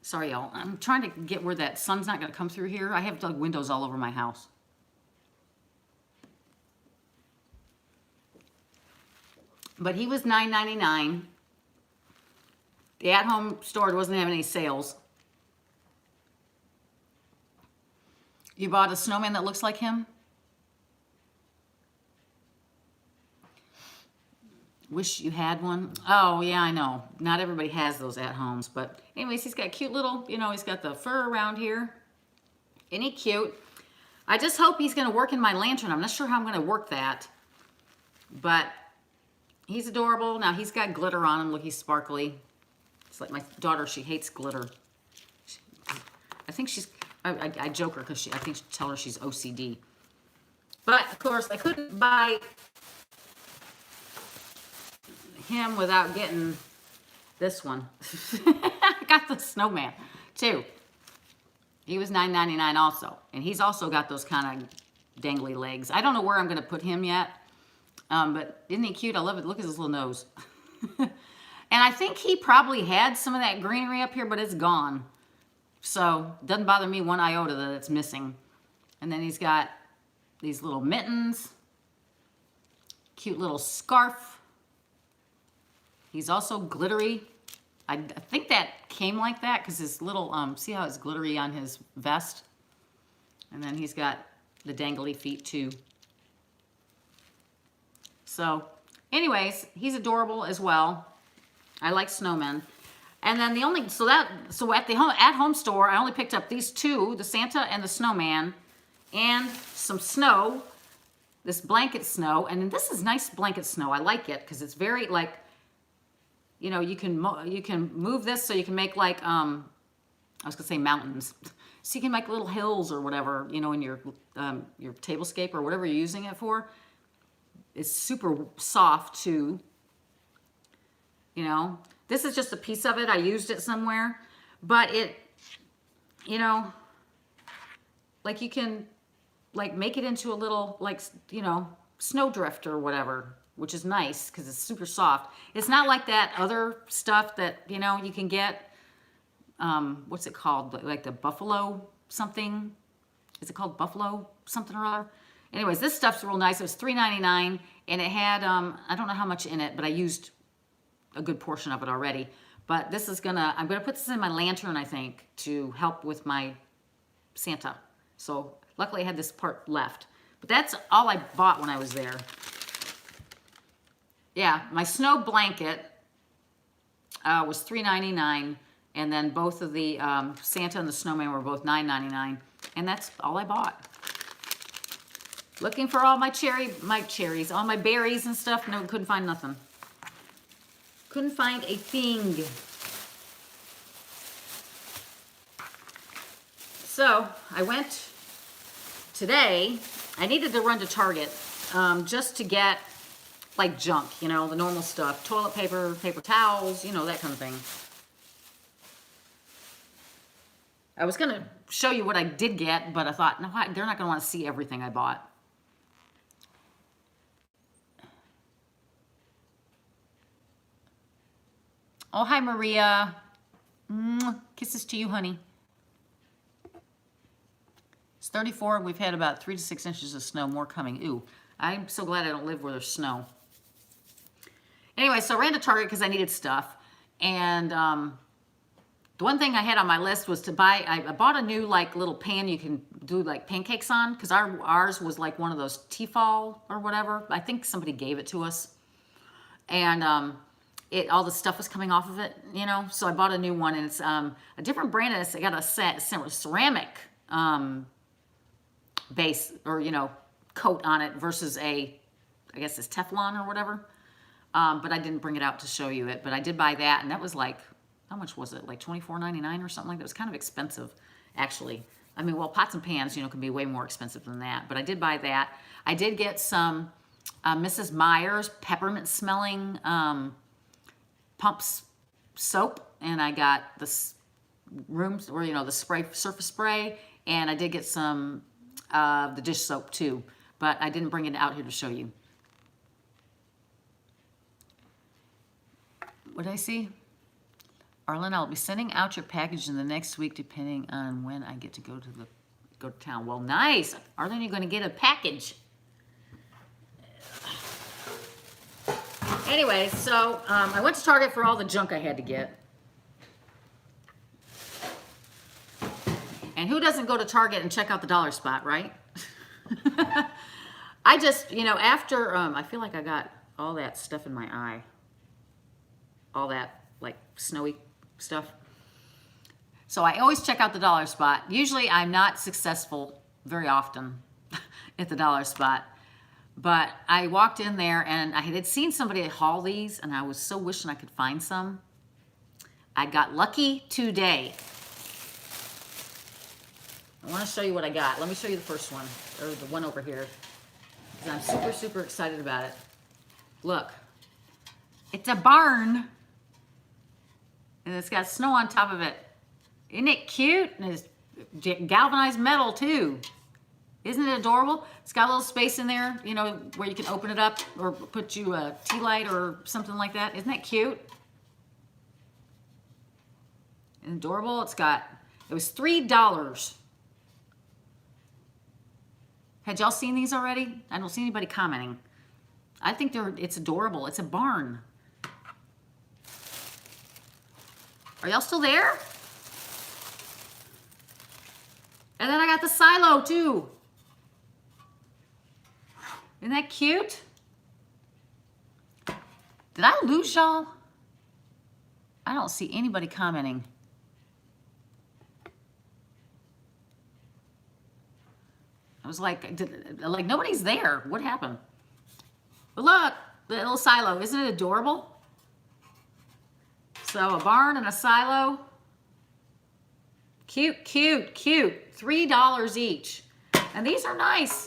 Sorry, y'all. I'm trying to get where that sun's not going to come through here. I have like windows all over my house. But he was $9.99. The at-home store wasn't having any sales. You bought a snowman that looks like him? Wish you had one. Oh, yeah, I know. Not everybody has those at homes. But anyways, he's got cute little, he's got the fur around here. Isn't he cute? I just hope he's going to work in my lantern. I'm not sure how I'm going to work that. But he's adorable. Now, he's got glitter on him. Look, he's sparkly. It's like my daughter. She hates glitter. I think she's... I joke her because I think tell her she's OCD. But, of course, I couldn't buy him without getting this one. I got the snowman too. He was $9.99 also, and he's also got those kind of dangly legs. I don't know where I'm going to put him yet, but isn't he cute? I love it. Look at his little nose. And I think he probably had some of that greenery up here, but it's gone. So it doesn't bother me one iota that it's missing. And then he's got these little mittens, cute little scarf. He's also glittery. I think that came like that because his little, see how it's glittery on his vest? And then he's got the dangly feet too. So anyways, he's adorable as well. I like snowmen. And then so at the at-home store, I only picked up these two, the Santa and the snowman, and some snow, this blanket snow. And this is nice blanket snow. I like it because it's very like, you can move this so you can make like, I was gonna say mountains. So you can make little hills or whatever, in your tablescape or whatever you're using it for. It's super soft too. This is just a piece of it. I used it somewhere, but it, like you can like make it into a little like, snowdrift or whatever, which is nice because it's super soft. It's not like that other stuff that, you can get, what's it called? Like the buffalo something. Is it called buffalo something or other? Anyways, this stuff's real nice. It was $3.99 and it had, I don't know how much in it, but I used a good portion of it already. But this is I'm gonna put this in my lantern, I think, to help with my Santa. So luckily I had this part left. But that's all I bought when I was there. Yeah, my snow blanket was $3.99, and then both of the Santa and the snowman were both $9.99, and that's all I bought. Looking for all my cherries, all my berries and stuff. No, couldn't find nothing. Couldn't find a thing. So I went today. I needed to run to Target just to get like junk, the normal stuff. Toilet paper, paper towels, that kind of thing. I was going to show you what I did get, but I thought, no, they're not going to want to see everything I bought. Oh, hi, Maria. Kisses to you, honey. It's 34. We've had about 3 to 6 inches of snow, more coming. Ooh, I'm so glad I don't live where there's snow. Anyway, so I ran to Target because I needed stuff. And the one thing I had on my list was to buy, I bought a new like little pan you can do like pancakes on, because ours was like one of those Tefal or whatever. I think somebody gave it to us. And all the stuff was coming off of it, you know. So I bought a new one, and it's a different brand. And it's got a ceramic base, or you know, coat on it versus I guess it's Teflon or whatever. But I didn't bring it out to show you it. But I did buy that, and that was like, how much was it? Like $24.99 or something like that. It was kind of expensive, actually. I mean, well, pots and pans, you know, can be way more expensive than that. But I did buy that. I did get some Mrs. Meyer's peppermint smelling pumps soap, and I got the rooms, or you know, the surface spray, and I did get some the dish soap too, but I didn't bring it out here to show you. What did I see? Arlen, I'll be sending out your package in the next week, depending on when I get to go to town. Well, nice. Arlen, you're going to get a package. Anyway, so I went to Target for all the junk I had to get. And who doesn't go to Target and check out the dollar spot, right? I just, you know, after, I feel like I got all that stuff in my eye. All that, like, snowy stuff. So I always check out the dollar spot. Usually I'm not successful very often at the dollar spot. But I walked in there, and I had seen somebody haul these, and I was so wishing I could find some. I got lucky today. I want to show you what I got. Let me show you the first one, or the one over here, because I'm super, super excited about it. Look. It's a barn. And it's got snow on top of it. Isn't it cute? And it's galvanized metal, too. Isn't it adorable? It's got a little space in there, you know, where you can open it up or put you a tea light or something like that. Isn't that cute? And adorable. It was $3. Had y'all seen these already? I don't see anybody commenting. I think it's adorable. It's a barn. Are y'all still there? And then I got the silo too. Isn't that cute? Did I lose y'all? I don't see anybody commenting. I was like nobody's there. What happened? But look, the little silo. Isn't it adorable? So a barn and a silo. Cute, cute, cute. $3 each. And these are nice.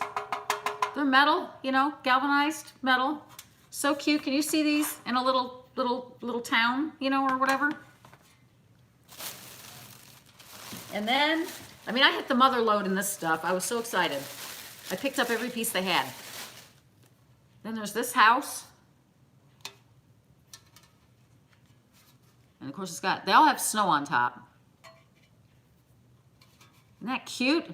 They're metal, you know, galvanized metal. So cute. Can you see these in a little town, you know, or whatever? And then, I mean, I hit the mother lode in this stuff. I was so excited. I picked up every piece they had. Then there's this house. And of course they all have snow on top. Isn't that cute?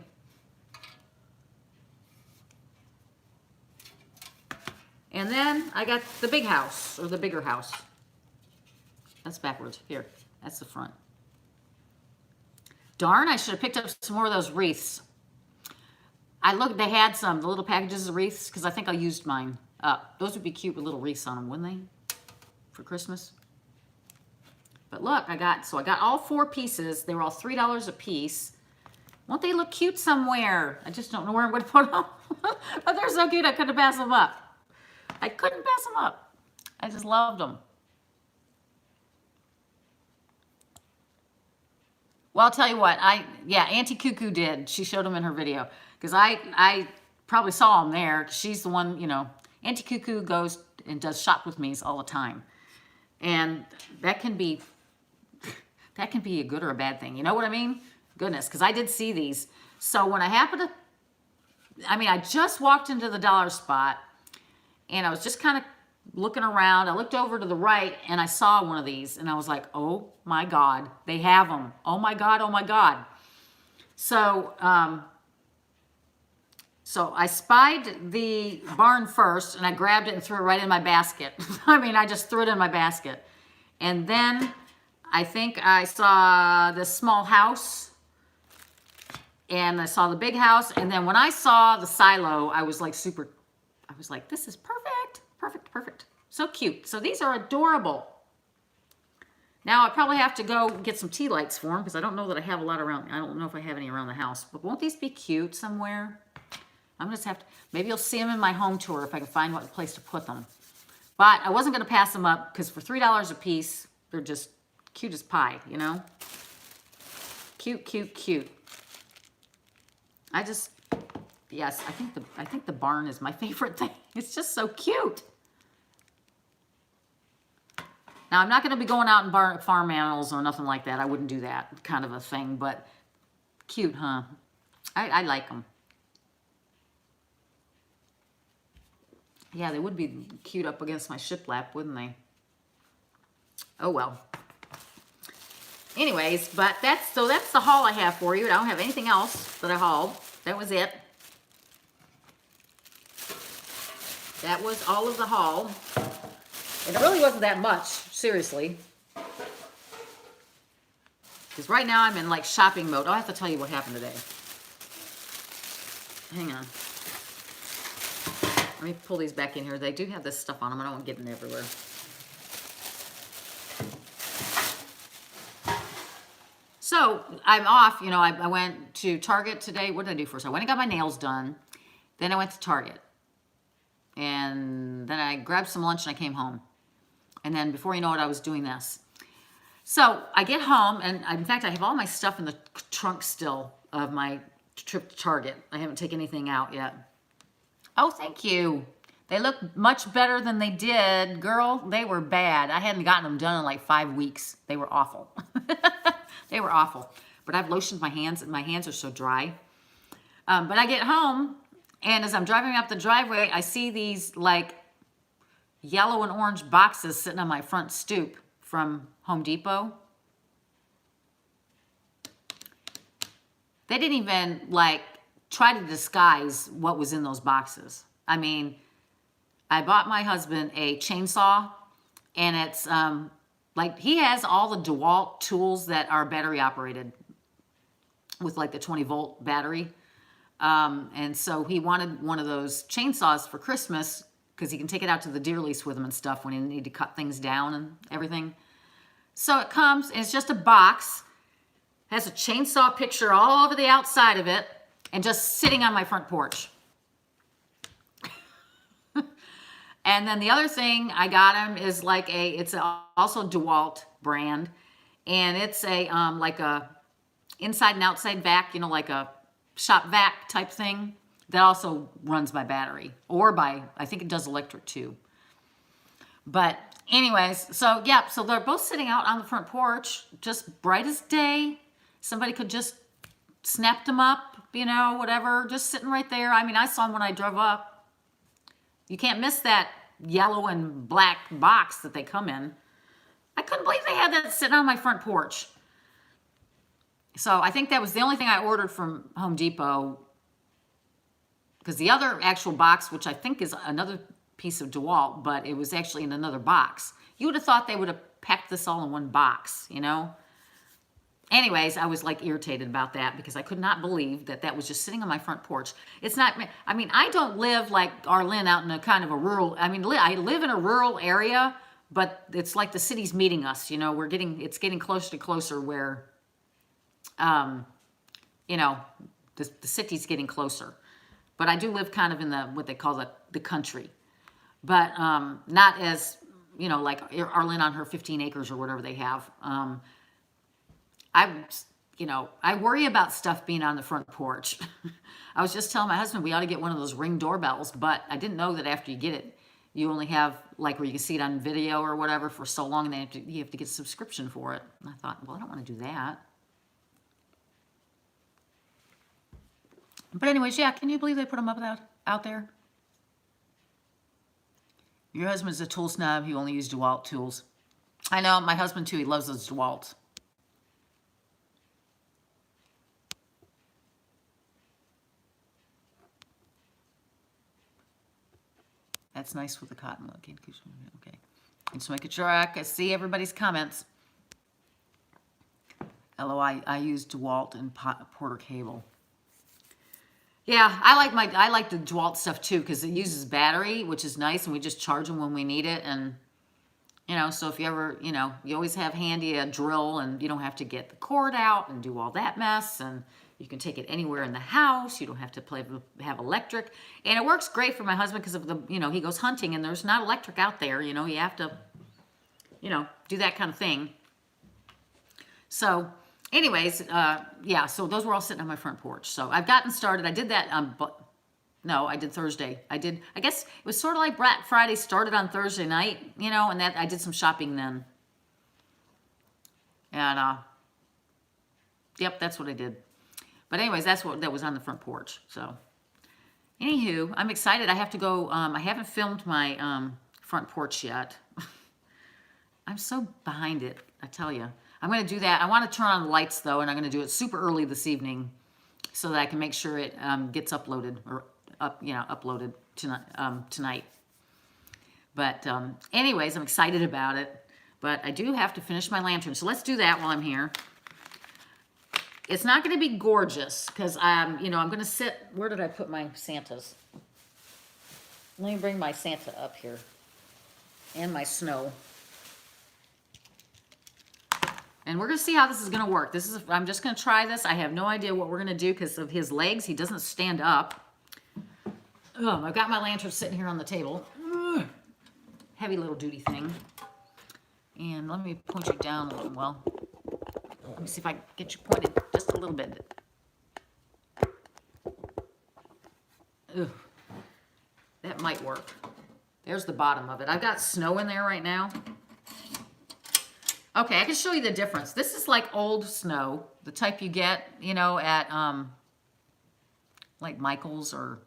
And then I got the big house, or the bigger house. That's backwards. Here, that's the front. Darn, I should have picked up some more of those wreaths. I looked, they had some, the little packages of wreaths, because I think I used mine up. Those would be cute with little wreaths on them, wouldn't they? For Christmas. But look, I got all 4 pieces. They were all $3 a piece. Won't they look cute somewhere? I just don't know where I'm going to put them. But they're so cute, I couldn't pass them up. I couldn't pass them up. I just loved them. Well, I'll tell you what. Auntie Cuckoo did. She showed them in her video. Because I probably saw them there. She's the one, you know. Auntie Cuckoo goes and does shop with me all the time. And that can be a good or a bad thing. You know what I mean? Goodness, because I did see these. So when I happened to, I just walked into the dollar spot and I was just kind of looking around. I looked over to the right and I saw one of these and I was like, oh my God, they have them. Oh my God, oh my God. So, so I spied the barn first and I grabbed it and threw it right in my basket. I just threw it in my basket. And then I think I saw this small house and I saw the big house. And then when I saw the silo, I was like, this is perfect, perfect, perfect. So cute. So these are adorable. Now I probably have to go get some tea lights for them because I don't know that I have a lot around. I don't know if I have any around the house, but won't these be cute somewhere? I'm just have to, maybe you'll see them in my home tour if I can find what place to put them. But I wasn't going to pass them up because for $3 a piece, they're just cute as pie, you know? Cute, cute, cute. Yes, I think the barn is my favorite thing. It's just so cute. Now, I'm not going to be going out and farm animals or nothing like that. I wouldn't do that kind of a thing, but cute, huh? I like them. Yeah, they would be cute up against my shiplap, wouldn't they? Oh, well. Anyways, but that's the haul I have for you. I don't have anything else that I hauled. That was it. That was all of the haul. And it really wasn't that much, seriously. Because right now I'm in like shopping mode. Oh, I have to tell you what happened today. Hang on. Let me pull these back in here. They do have this stuff on them. I don't want to get them everywhere. So I'm off. You know, I went to Target today. What did I do first? I went and got my nails done. Then I went to Target. And then I grabbed some lunch and I came home. And then before you know it, I was doing this. So I get home, and in fact, I have all my stuff in the trunk still of my trip to Target. I haven't taken anything out yet. Oh, thank you. They look much better than they did. Girl, they were bad. I hadn't gotten them done in like 5 weeks. They were awful. They were awful. But I've lotioned my hands, and my hands are so dry. But I get home, and as I'm driving up the driveway, I see these like yellow and orange boxes sitting on my front stoop from Home Depot. They didn't even like try to disguise what was in those boxes. I mean, I bought my husband a chainsaw, and it's like he has all the DeWalt tools that are battery operated with like the 20-volt battery. And so he wanted one of those chainsaws for Christmas because he can take it out to the deer lease with him and stuff when he need to cut things down and everything. So it comes, and it's just a box, has a chainsaw picture all over the outside of it, and just sitting on my front porch. And then the other thing I got him is like also DeWalt brand, and it's a like a inside and outside vac, you know, like a shop vac type thing that also runs by battery or I think it does electric too. But anyways, so yeah, so they're both sitting out on the front porch, just bright as day. Somebody could just snap them up, you know, whatever, just sitting right there. I mean, I saw them when I drove up. You can't miss that yellow and black box that they come in. I couldn't believe they had that sitting on my front porch. So I think that was the only thing I ordered from Home Depot, because the other actual box, which I think is another piece of DeWalt, but it was actually in another box. You would have thought they would have packed this all in one box, you know? Anyways, I was like irritated about that because I could not believe that that was just sitting on my front porch. It's not, I mean, I don't live like Arlene out in a kind of a rural, I mean, I live in a rural area, but it's like the city's meeting us, you know, it's getting closer to closer where, you know, the city's getting closer. But I do live kind of in what they call the country, but not as, you know, like Arlene on her 15 acres or whatever they have. I worry about stuff being on the front porch. I was just telling my husband we ought to get one of those Ring doorbells, but I didn't know that after you get it, you only have like where you can see it on video or whatever for so long, and you have to get a subscription for it. And I thought, well, I don't want to do that. But anyways, yeah, can you believe they put them up out there? Your husband's a tool snob. He only used DeWalt tools. I know, my husband too, he loves those DeWalts. That's nice with the cotton look. Okay. Just making sure I can see everybody's comments. LOI, I use DeWalt and Porter cable. Yeah, I like the DeWalt stuff too because it uses battery, which is nice, and we just charge them when we need it. And so if you ever, you always have handy a drill, and you don't have to get the cord out and do all that mess, and you can take it anywhere in the house. You don't have to have electric, and it works great for my husband because of the, he goes hunting and there's not electric out there. You have to, do that kind of thing. So. Anyways, yeah, so those were all sitting on my front porch. So I've gotten started. I did that no, I did Thursday. I guess it was sort of like Black Friday started on Thursday night, and that I did some shopping then. And, yep, that's what I did. But anyways, that was on the front porch. So, anywho, I'm excited. I have to go, I haven't filmed my front porch yet. I'm so behind it, I tell you. I'm going to do that. I want to turn on the lights, though, and I'm going to do it super early this evening so that I can make sure it gets uploaded uploaded tonight. But anyways, I'm excited about it. But I do have to finish my lantern. So let's do that while I'm here. It's not going to be gorgeous because I'm going to sit. Where did I put my Santas? Let me bring my Santa up here and my snow. And we're going to see how this is going to work. I'm just going to try this. I have no idea what we're going to do because of his legs. He doesn't stand up. I've got my lantern sitting here on the table. Heavy little duty thing. And let me point you down a little. Well, let me see if I can get you pointed just a little bit. That might work. There's the bottom of it. I've got snow in there right now. Okay, I can show you the difference. This is like old snow, the type you get, at like Michael's or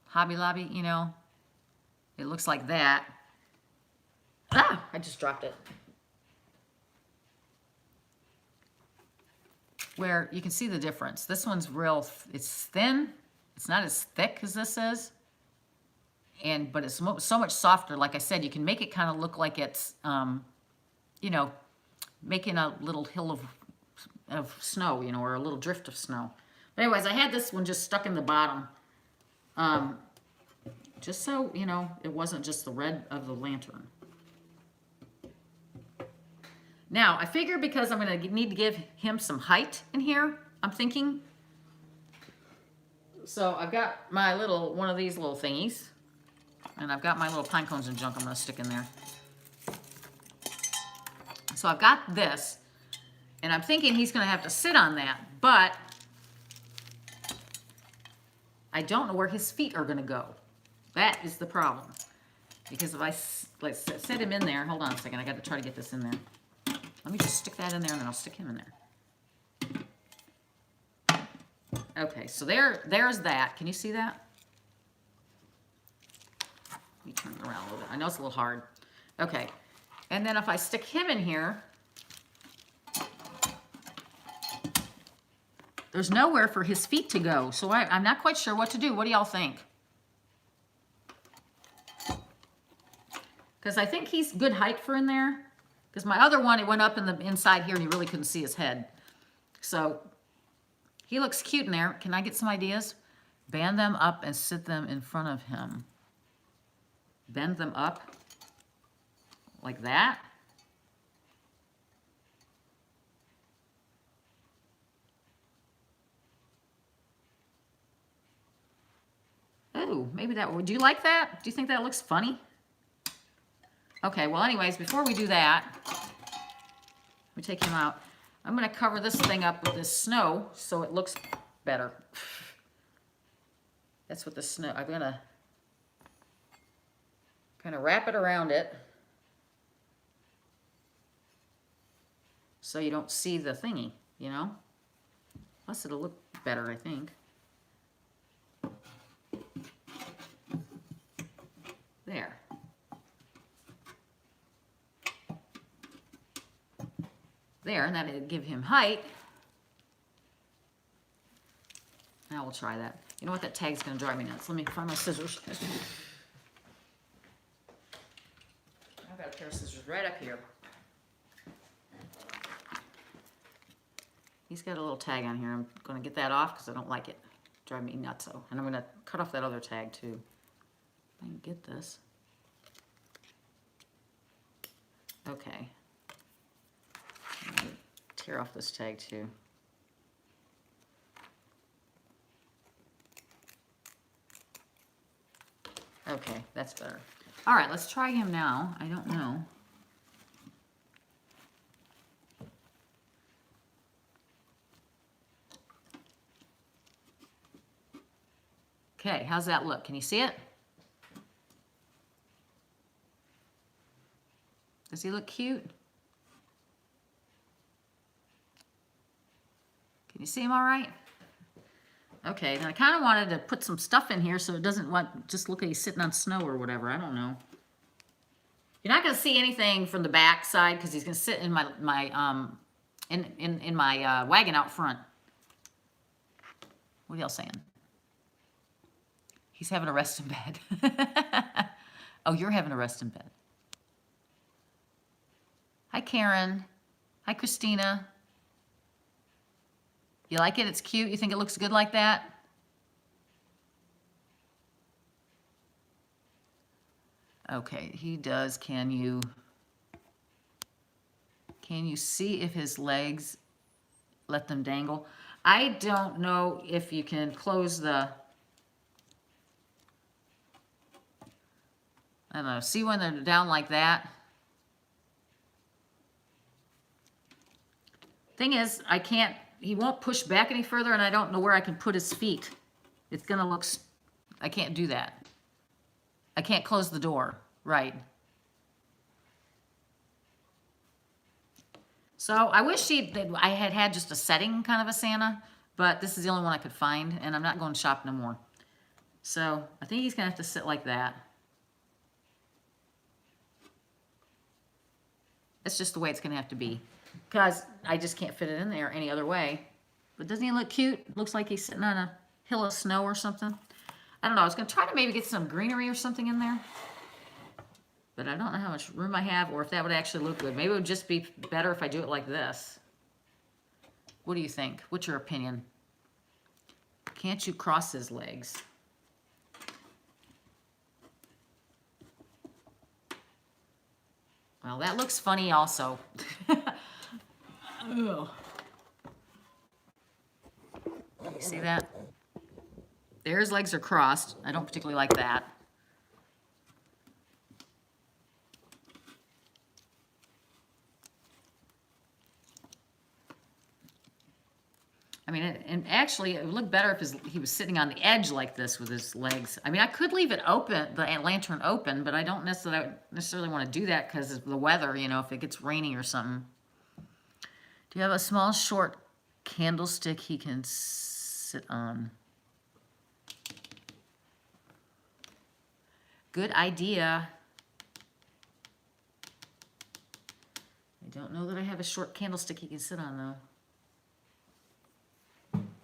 Hobby Lobby, It looks like that. Ah, I just dropped it. Where you can see the difference. This one's it's thin. It's not as thick as this is. But it's so much softer. Like I said, you can make it kind of look like it's, making a little hill of snow, or a little drift of snow. But anyways, I had this one just stuck in the bottom, just so, it wasn't just the red of the lantern. Now, I figure because I'm going to need to give him some height in here, I'm thinking. So I've got my one of these little thingies, and I've got my little pine cones and junk I'm going to stick in there. So I've got this, and I'm thinking he's going to have to sit on that, but I don't know where his feet are going to go. That is the problem. Because if I set him in there, hold on a second, I got to try to get this in there. Let me just stick that in there, and then I'll stick him in there. Okay, so there's that. Can you see that? Let me turn it around a little bit. I know it's a little hard. Okay. And then if I stick him in here, there's nowhere for his feet to go. So I'm not quite sure what to do. What do y'all think? Because I think he's good height for in there. Because my other one, it went up in the inside here and you really couldn't see his head. So he looks cute in there. Can I get some ideas? Band them up and sit them in front of him. Bend them up. Like that. Oh, maybe that would. Do you like that? Do you think that looks funny? Okay, well, anyways, before we do that, let me take him out. I'm going to cover this thing up with this snow so it looks better. That's what the snow, I'm going to kind of wrap it around it so you don't see the thingy, Plus it'll look better, I think. there, and that'd give him height. Now we'll try that. You know what? That tag's gonna drive me nuts. Let me find my scissors. I've got a pair of scissors right up here. He's got a little tag on here. I'm gonna get that off because I don't like it. Drive me nuts though. And I'm gonna cut off that other tag too. If I can get this. Okay. I'm gonna tear off this tag too. Okay, that's better. All right, let's try him now. I don't know. Okay, how's that look? Can you see it? Does he look cute? Can you see him all right? Okay, now I kind of wanted to put some stuff in here so it doesn't just look like he's sitting on snow or whatever. I don't know. You're not going to see anything from the back side because he's going to sit in my wagon out front. What are y'all saying? He's having a rest in bed. Oh, you're having a rest in bed. Hi, Karen. Hi, Christina. You like it? It's cute? You think it looks good like that? Okay, he does. Can you see if his legs let them dangle? I don't know if you can close the, I don't know, see when they're down like that? Thing is, I can't, he won't push back any further, and I don't know where I can put his feet. It's gonna look, I can't do that. I can't close the door, right. So I wish I had just a setting kind of a Santa, but this is the only one I could find, and I'm not going to shop no more. So I think he's gonna have to sit like that. That's just the way it's gonna have to be, because I just can't fit it in there any other way. But doesn't he look cute? Looks like he's sitting on a hill of snow or something. I don't know. I was going to try to maybe get some greenery or something in there. But I don't know how much room I have or if that would actually look good. Maybe it would just be better if I do it like this. What do you think? What's your opinion? Can't you cross his legs? Well, that looks funny also. Ugh. You see that? There his legs are crossed. I don't particularly like that. I mean, and actually, it would look better if he was sitting on the edge like this with his legs. I mean, I could leave it open, the lantern open, but I don't necessarily want to do that because of the weather, you know, if it gets raining or something. Do you have a small, short candlestick he can sit on? Good idea. I don't know that I have a short candlestick he can sit on, though.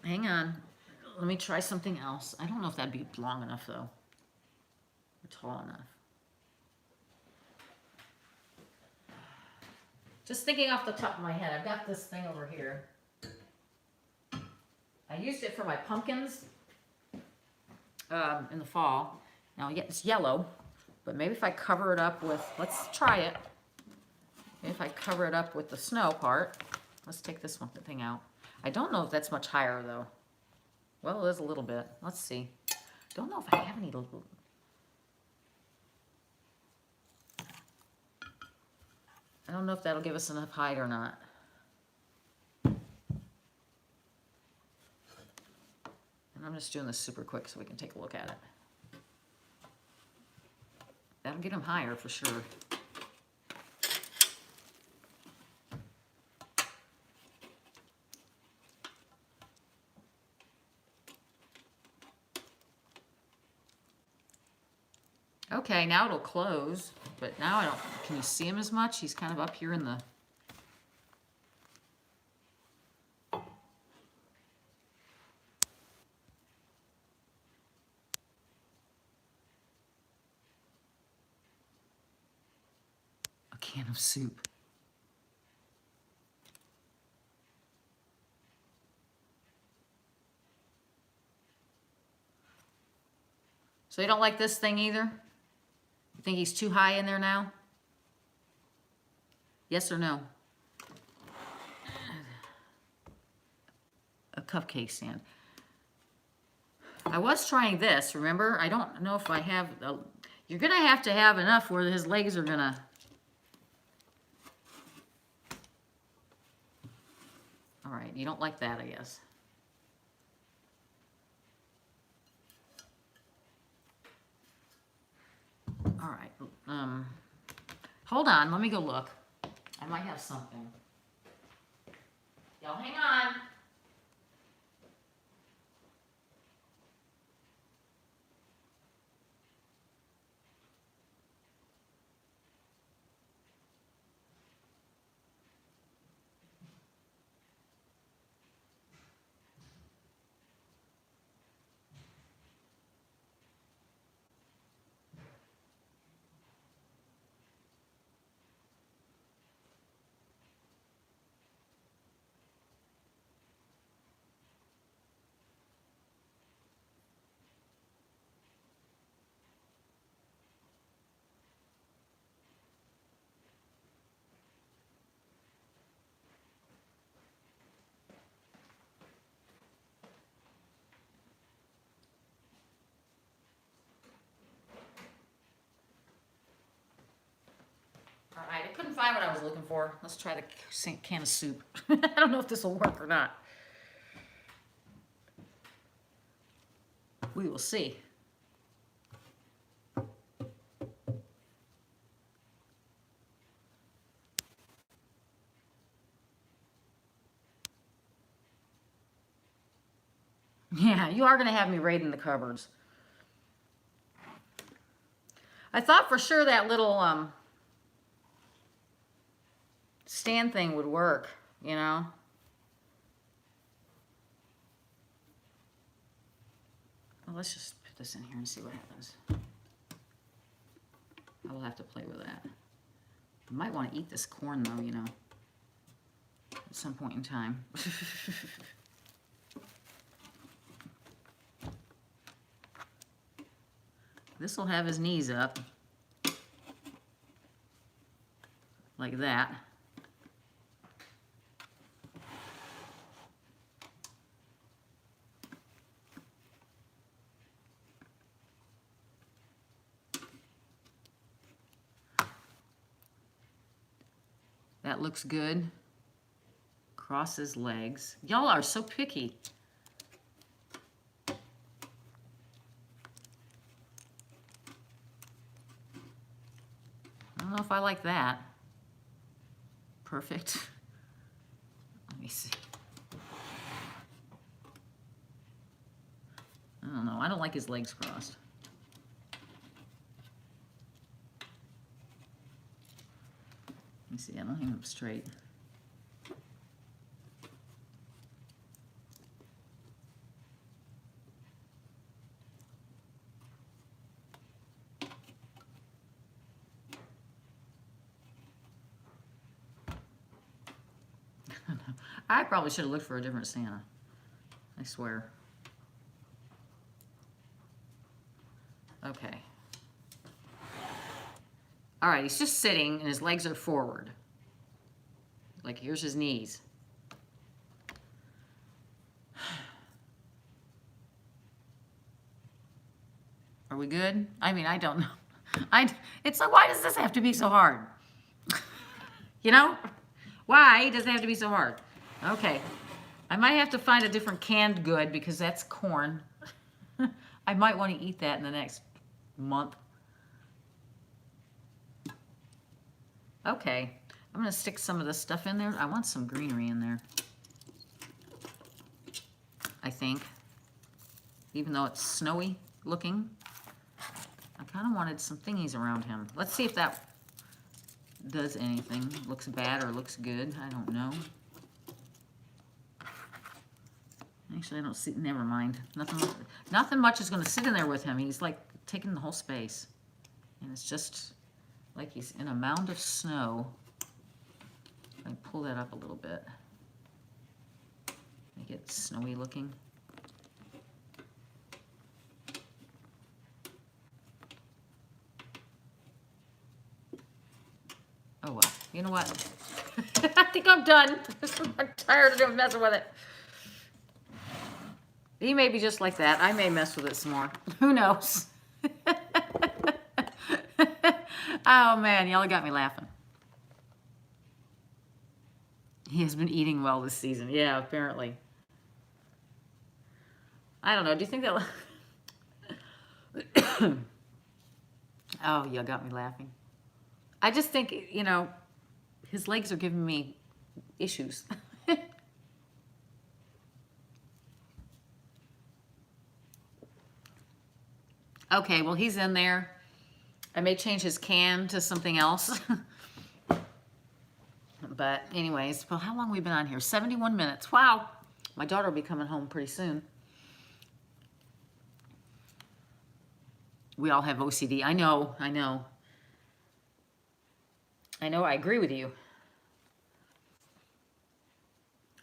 Hang on. Let me try something else. I don't know if that'd be long enough, though. Or tall enough. Just thinking off the top of my head, I've got this thing over here. I used it for my pumpkins in the fall. Now, yeah, it's yellow, but maybe if I cover it up with, let's try it. Maybe if I cover it up with the snow part. Let's take this thing out. I don't know if that's much higher, though. Well, it is a little bit. Let's see. Don't know if I have any little... I don't know if that'll give us enough height or not. And I'm just doing this super quick so we can take a look at it. That'll get him higher for sure. Okay, now it'll close, but now I don't, can you see him as much? He's kind of up here in the, can of soup. So you don't like this thing either? You think he's too high in there now? Yes or no? A cupcake stand. I was trying this, remember? I don't know if I have... you're going to have enough where his legs are going to... All right, you don't like that, I guess. All right. Hold on, let me go look. I might have something. Y'all hang on. All right, I couldn't find what I was looking for. Let's try the can of soup. I don't know if this will work or not. We will see. Yeah, you are going to have me raiding the cupboards. I thought for sure that little stand thing would work, you know. Well, let's just put this in here and see what happens. I will have to play with that. I might want to eat this corn though, you know, at some point in time. This will have his knees up like that. That looks good. Cross his legs. Y'all are so picky. I don't know if I like that. Perfect. Let me see. I don't know. I don't like his legs crossed. Let me see. I don't hang him straight. I probably should have looked for a different Santa. I swear. Okay. All right, he's just sitting and his legs are forward. Like, here's his knees. Are we good? I mean, I don't know. It's like, why does this have to be so hard? You know? Why does it have to be so hard? Okay. I might have to find a different canned good because that's corn. I might want to eat that in the next month. Okay. I'm going to stick some of this stuff in there. I want some greenery in there. I think. Even though it's snowy looking. I kind of wanted some thingies around him. Let's see if that does anything. Looks bad or looks good. I don't know. Actually, I don't see. Never mind. Nothing much is going to sit in there with him. He's like taking the whole space. And it's just like he's in a mound of snow. I can pull that up a little bit. Make it snowy looking. Oh well, you know what? I think I'm done. I'm tired of messing with it. He may be just like that. I may mess with it some more. Who knows? Oh man, y'all got me laughing. He has been eating well this season. Yeah, apparently. I don't know. Do you think that... Oh, you got me laughing. I just think, you know, his legs are giving me issues. Okay, well, he's in there. I may change his can to something else. But anyways, well, how long have we been on here? 71 minutes. Wow. My daughter will be coming home pretty soon. We all have OCD. I know. I agree with you.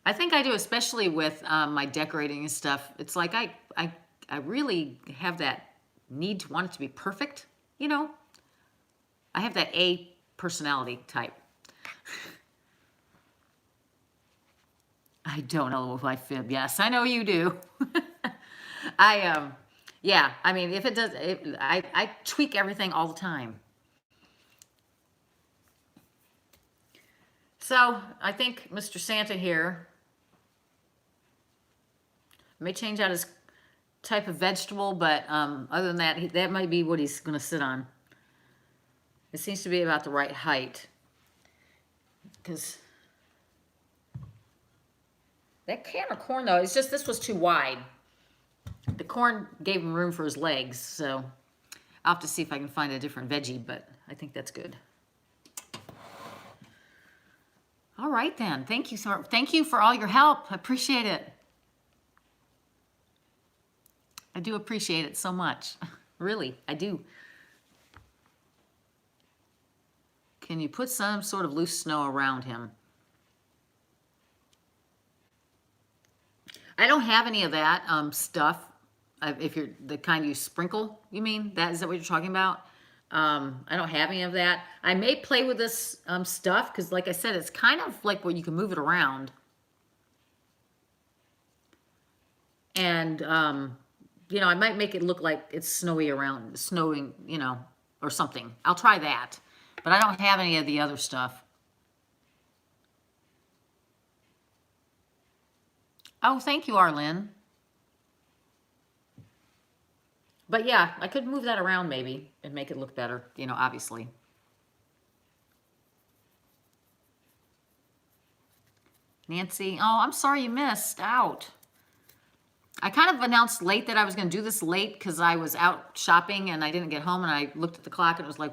I think I do, especially with my decorating and stuff. It's like I really have that need to want it to be perfect, you know? I have that A personality type. I don't know if I fib. Yes, I know you do. Yeah, I mean, if it does, I tweak everything all the time. So I think Mr. Santa here may change out his type of vegetable, but other than that, that might be what he's going to sit on. It seems to be about the right height. Because that can of corn, though, it's just this was too wide. The corn gave him room for his legs, so I'll have to see if I can find a different veggie, but I think that's good. All right, then. Thank you, sir. Thank you for all your help. I appreciate it. I do appreciate it so much. Really, I do. Can you put some sort of loose snow around him? I don't have any of that stuff. If you're the kind you sprinkle, you mean? Is that what you're talking about? I don't have any of that. I may play with this stuff because, like I said, it's kind of like where you can move it around. And, you know, I might make it look like it's snowing, you know, or something. I'll try that. But I don't have any of the other stuff. Oh, thank you, Arlene. But yeah, I could move that around maybe and make it look better, you know, obviously. Nancy, oh, I'm sorry you missed out. I kind of announced late that I was going to do this late because I was out shopping and I didn't get home, and I looked at the clock and it was like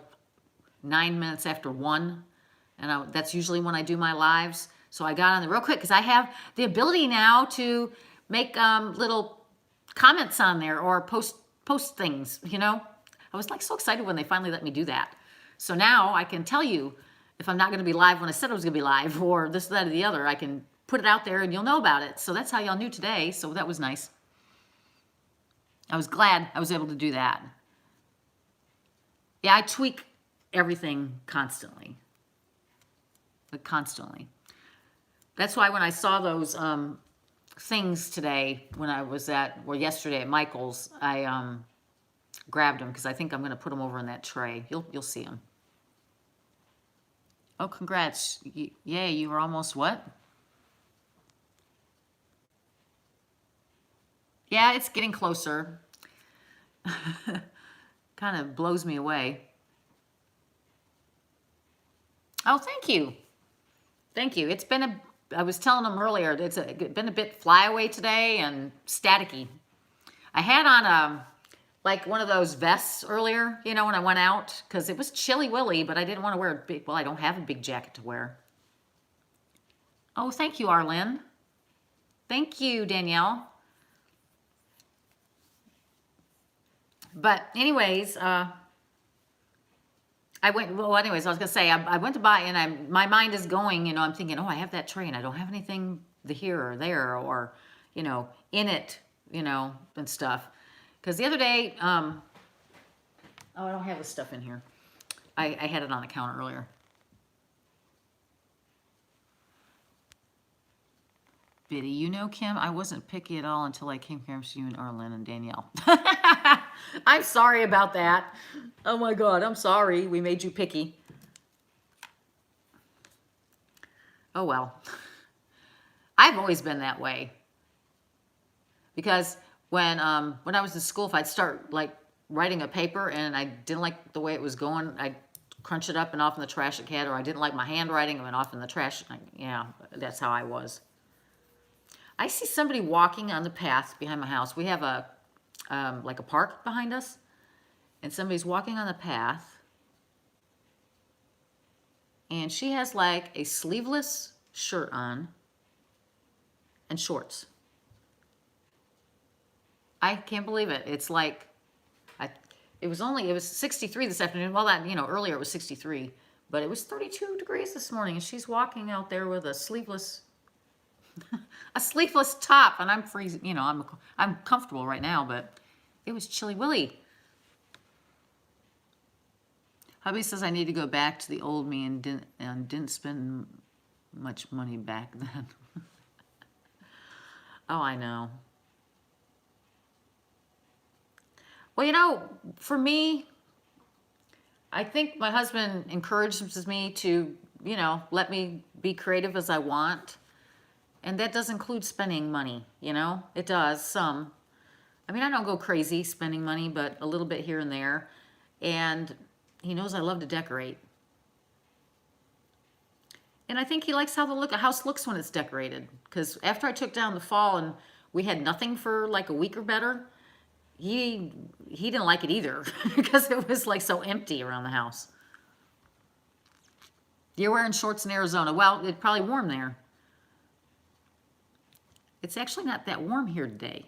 9 minutes after 1. And that's usually when I do my lives. So I got on there real quick because I have the ability now to make little comments on there or post things, you know. I was like so excited when they finally let me do that. So now I can tell you if I'm not going to be live when I said I was going to be live, or this, that, or the other. I can put it out there and you'll know about it. So that's how y'all knew today. So that was nice. I was glad I was able to do that. Yeah, I tweak everything constantly. But constantly. That's why when I saw those things today, when I was yesterday at Michael's, I grabbed them because I think I'm going to put them over in that tray. You'll see them. Oh, congrats. Yay, you were almost what? Yeah, it's getting closer. Kind of blows me away. Oh, thank you. Thank you. It's been I was telling them earlier, it's been a bit flyaway today and staticky. I had on like one of those vests earlier, you know, when I went out, because it was chilly willy, but I didn't want to wear I don't have a big jacket to wear. Oh, thank you, Arlen. Thank you, Danielle. But anyways, well, anyways, I was gonna say, I went to buy, and my mind is going, I'm thinking, oh, I have that tray and I don't have anything here or there, or, in it, and stuff. Because the other day, oh, I don't have the stuff in here. I had it on the counter earlier. Biddy, Kim, I wasn't picky at all until I came here to you and Arlen and Danielle. I'm sorry about that. Oh my God, I'm sorry we made you picky. Oh well. I've always been that way. Because when I was in school, if I'd start like writing a paper and I didn't like the way it was going, I'd crunch it up and off in the trash it had, or I didn't like my handwriting, it went off in the trash. Yeah, that's how I was. I see somebody walking on the path behind my house. We have like a park behind us, and somebody's walking on the path, and she has like a sleeveless shirt on and shorts. I can't believe it. It's like, it was 63 this afternoon. Well, earlier it was 63, but it was 32 degrees this morning, and she's walking out there with a sleeveless top, and I'm freezing. I'm comfortable right now, but it was chilly willy. Hubby says I need to go back to the old me and didn't spend much money back then. Oh, I know. Well, for me, I think my husband encourages me to, let me be creative as I want. And that does include spending money, it does some. I mean, I don't go crazy spending money, but a little bit here and there. And he knows I love to decorate. And I think he likes how the house looks when it's decorated. Because after I took down the fall and we had nothing for like a week or better, he didn't like it either because it was like so empty around the house. You're wearing shorts in Arizona. Well, it's probably warm there. It's actually not that warm here today.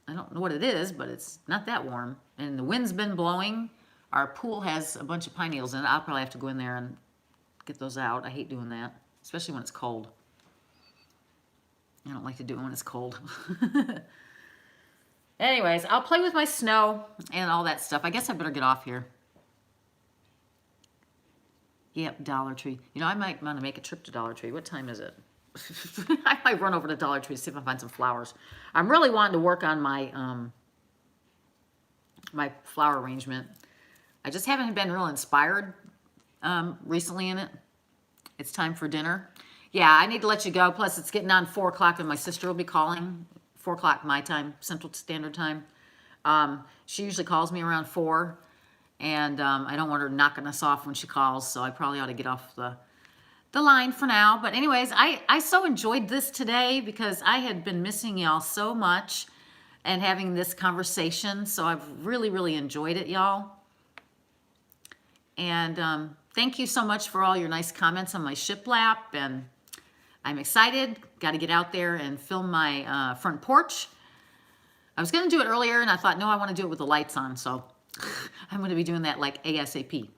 I don't know what it is, but it's not that warm. And the wind's been blowing. Our pool has a bunch of pine needles in it. I'll probably have to go in there and get those out. I hate doing that, especially when it's cold. I don't like to do it when it's cold. Anyways, I'll play with my snow and all that stuff. I guess I better get off here. Yep, Dollar Tree. I might want to make a trip to Dollar Tree. What time is it? I might run over to Dollar Tree to see if I find some flowers. I'm really wanting to work on my my flower arrangement. I just haven't been real inspired recently in it. It's time for dinner. Yeah, I need to let you go. Plus, it's getting on 4 o'clock and my sister will be calling. 4 o'clock my time, Central Standard Time. She usually calls me around 4, and I don't want her knocking us off when she calls, so I probably ought to get off the line for now. But anyways, I so enjoyed this today because I had been missing y'all so much and having this conversation, so I've really, really enjoyed it, y'all. And thank you so much for all your nice comments on my shiplap, and I'm excited. Got to get out there and film my front porch. I was going to do it earlier, and I thought, no, I want to do it with the lights on, so I'm going to be doing that like ASAP.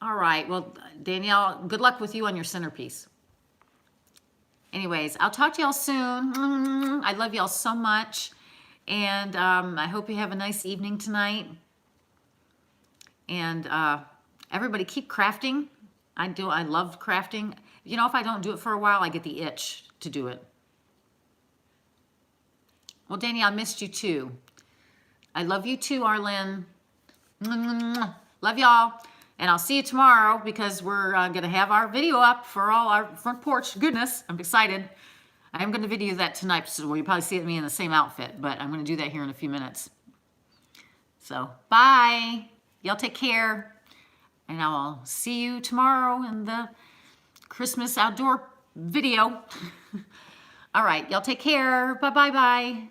All right, well, Danielle, good luck with you on your centerpiece. Anyways, I'll talk to y'all soon. I love y'all so much, and I hope you have a nice evening tonight. And everybody keep crafting. I love crafting. If I don't do it for a while, I get the itch to do it. Well, Danny, I missed you too. I love you too, Arlen. Love y'all. And I'll see you tomorrow because we're going to have our video up for all our front porch. Goodness, I'm excited. I am going to video that tonight, so you'll probably see me in the same outfit, but I'm going to do that here in a few minutes. So, bye. Y'all take care. And I'll see you tomorrow in the Christmas outdoor video. All right, y'all take care. Bye-bye-bye.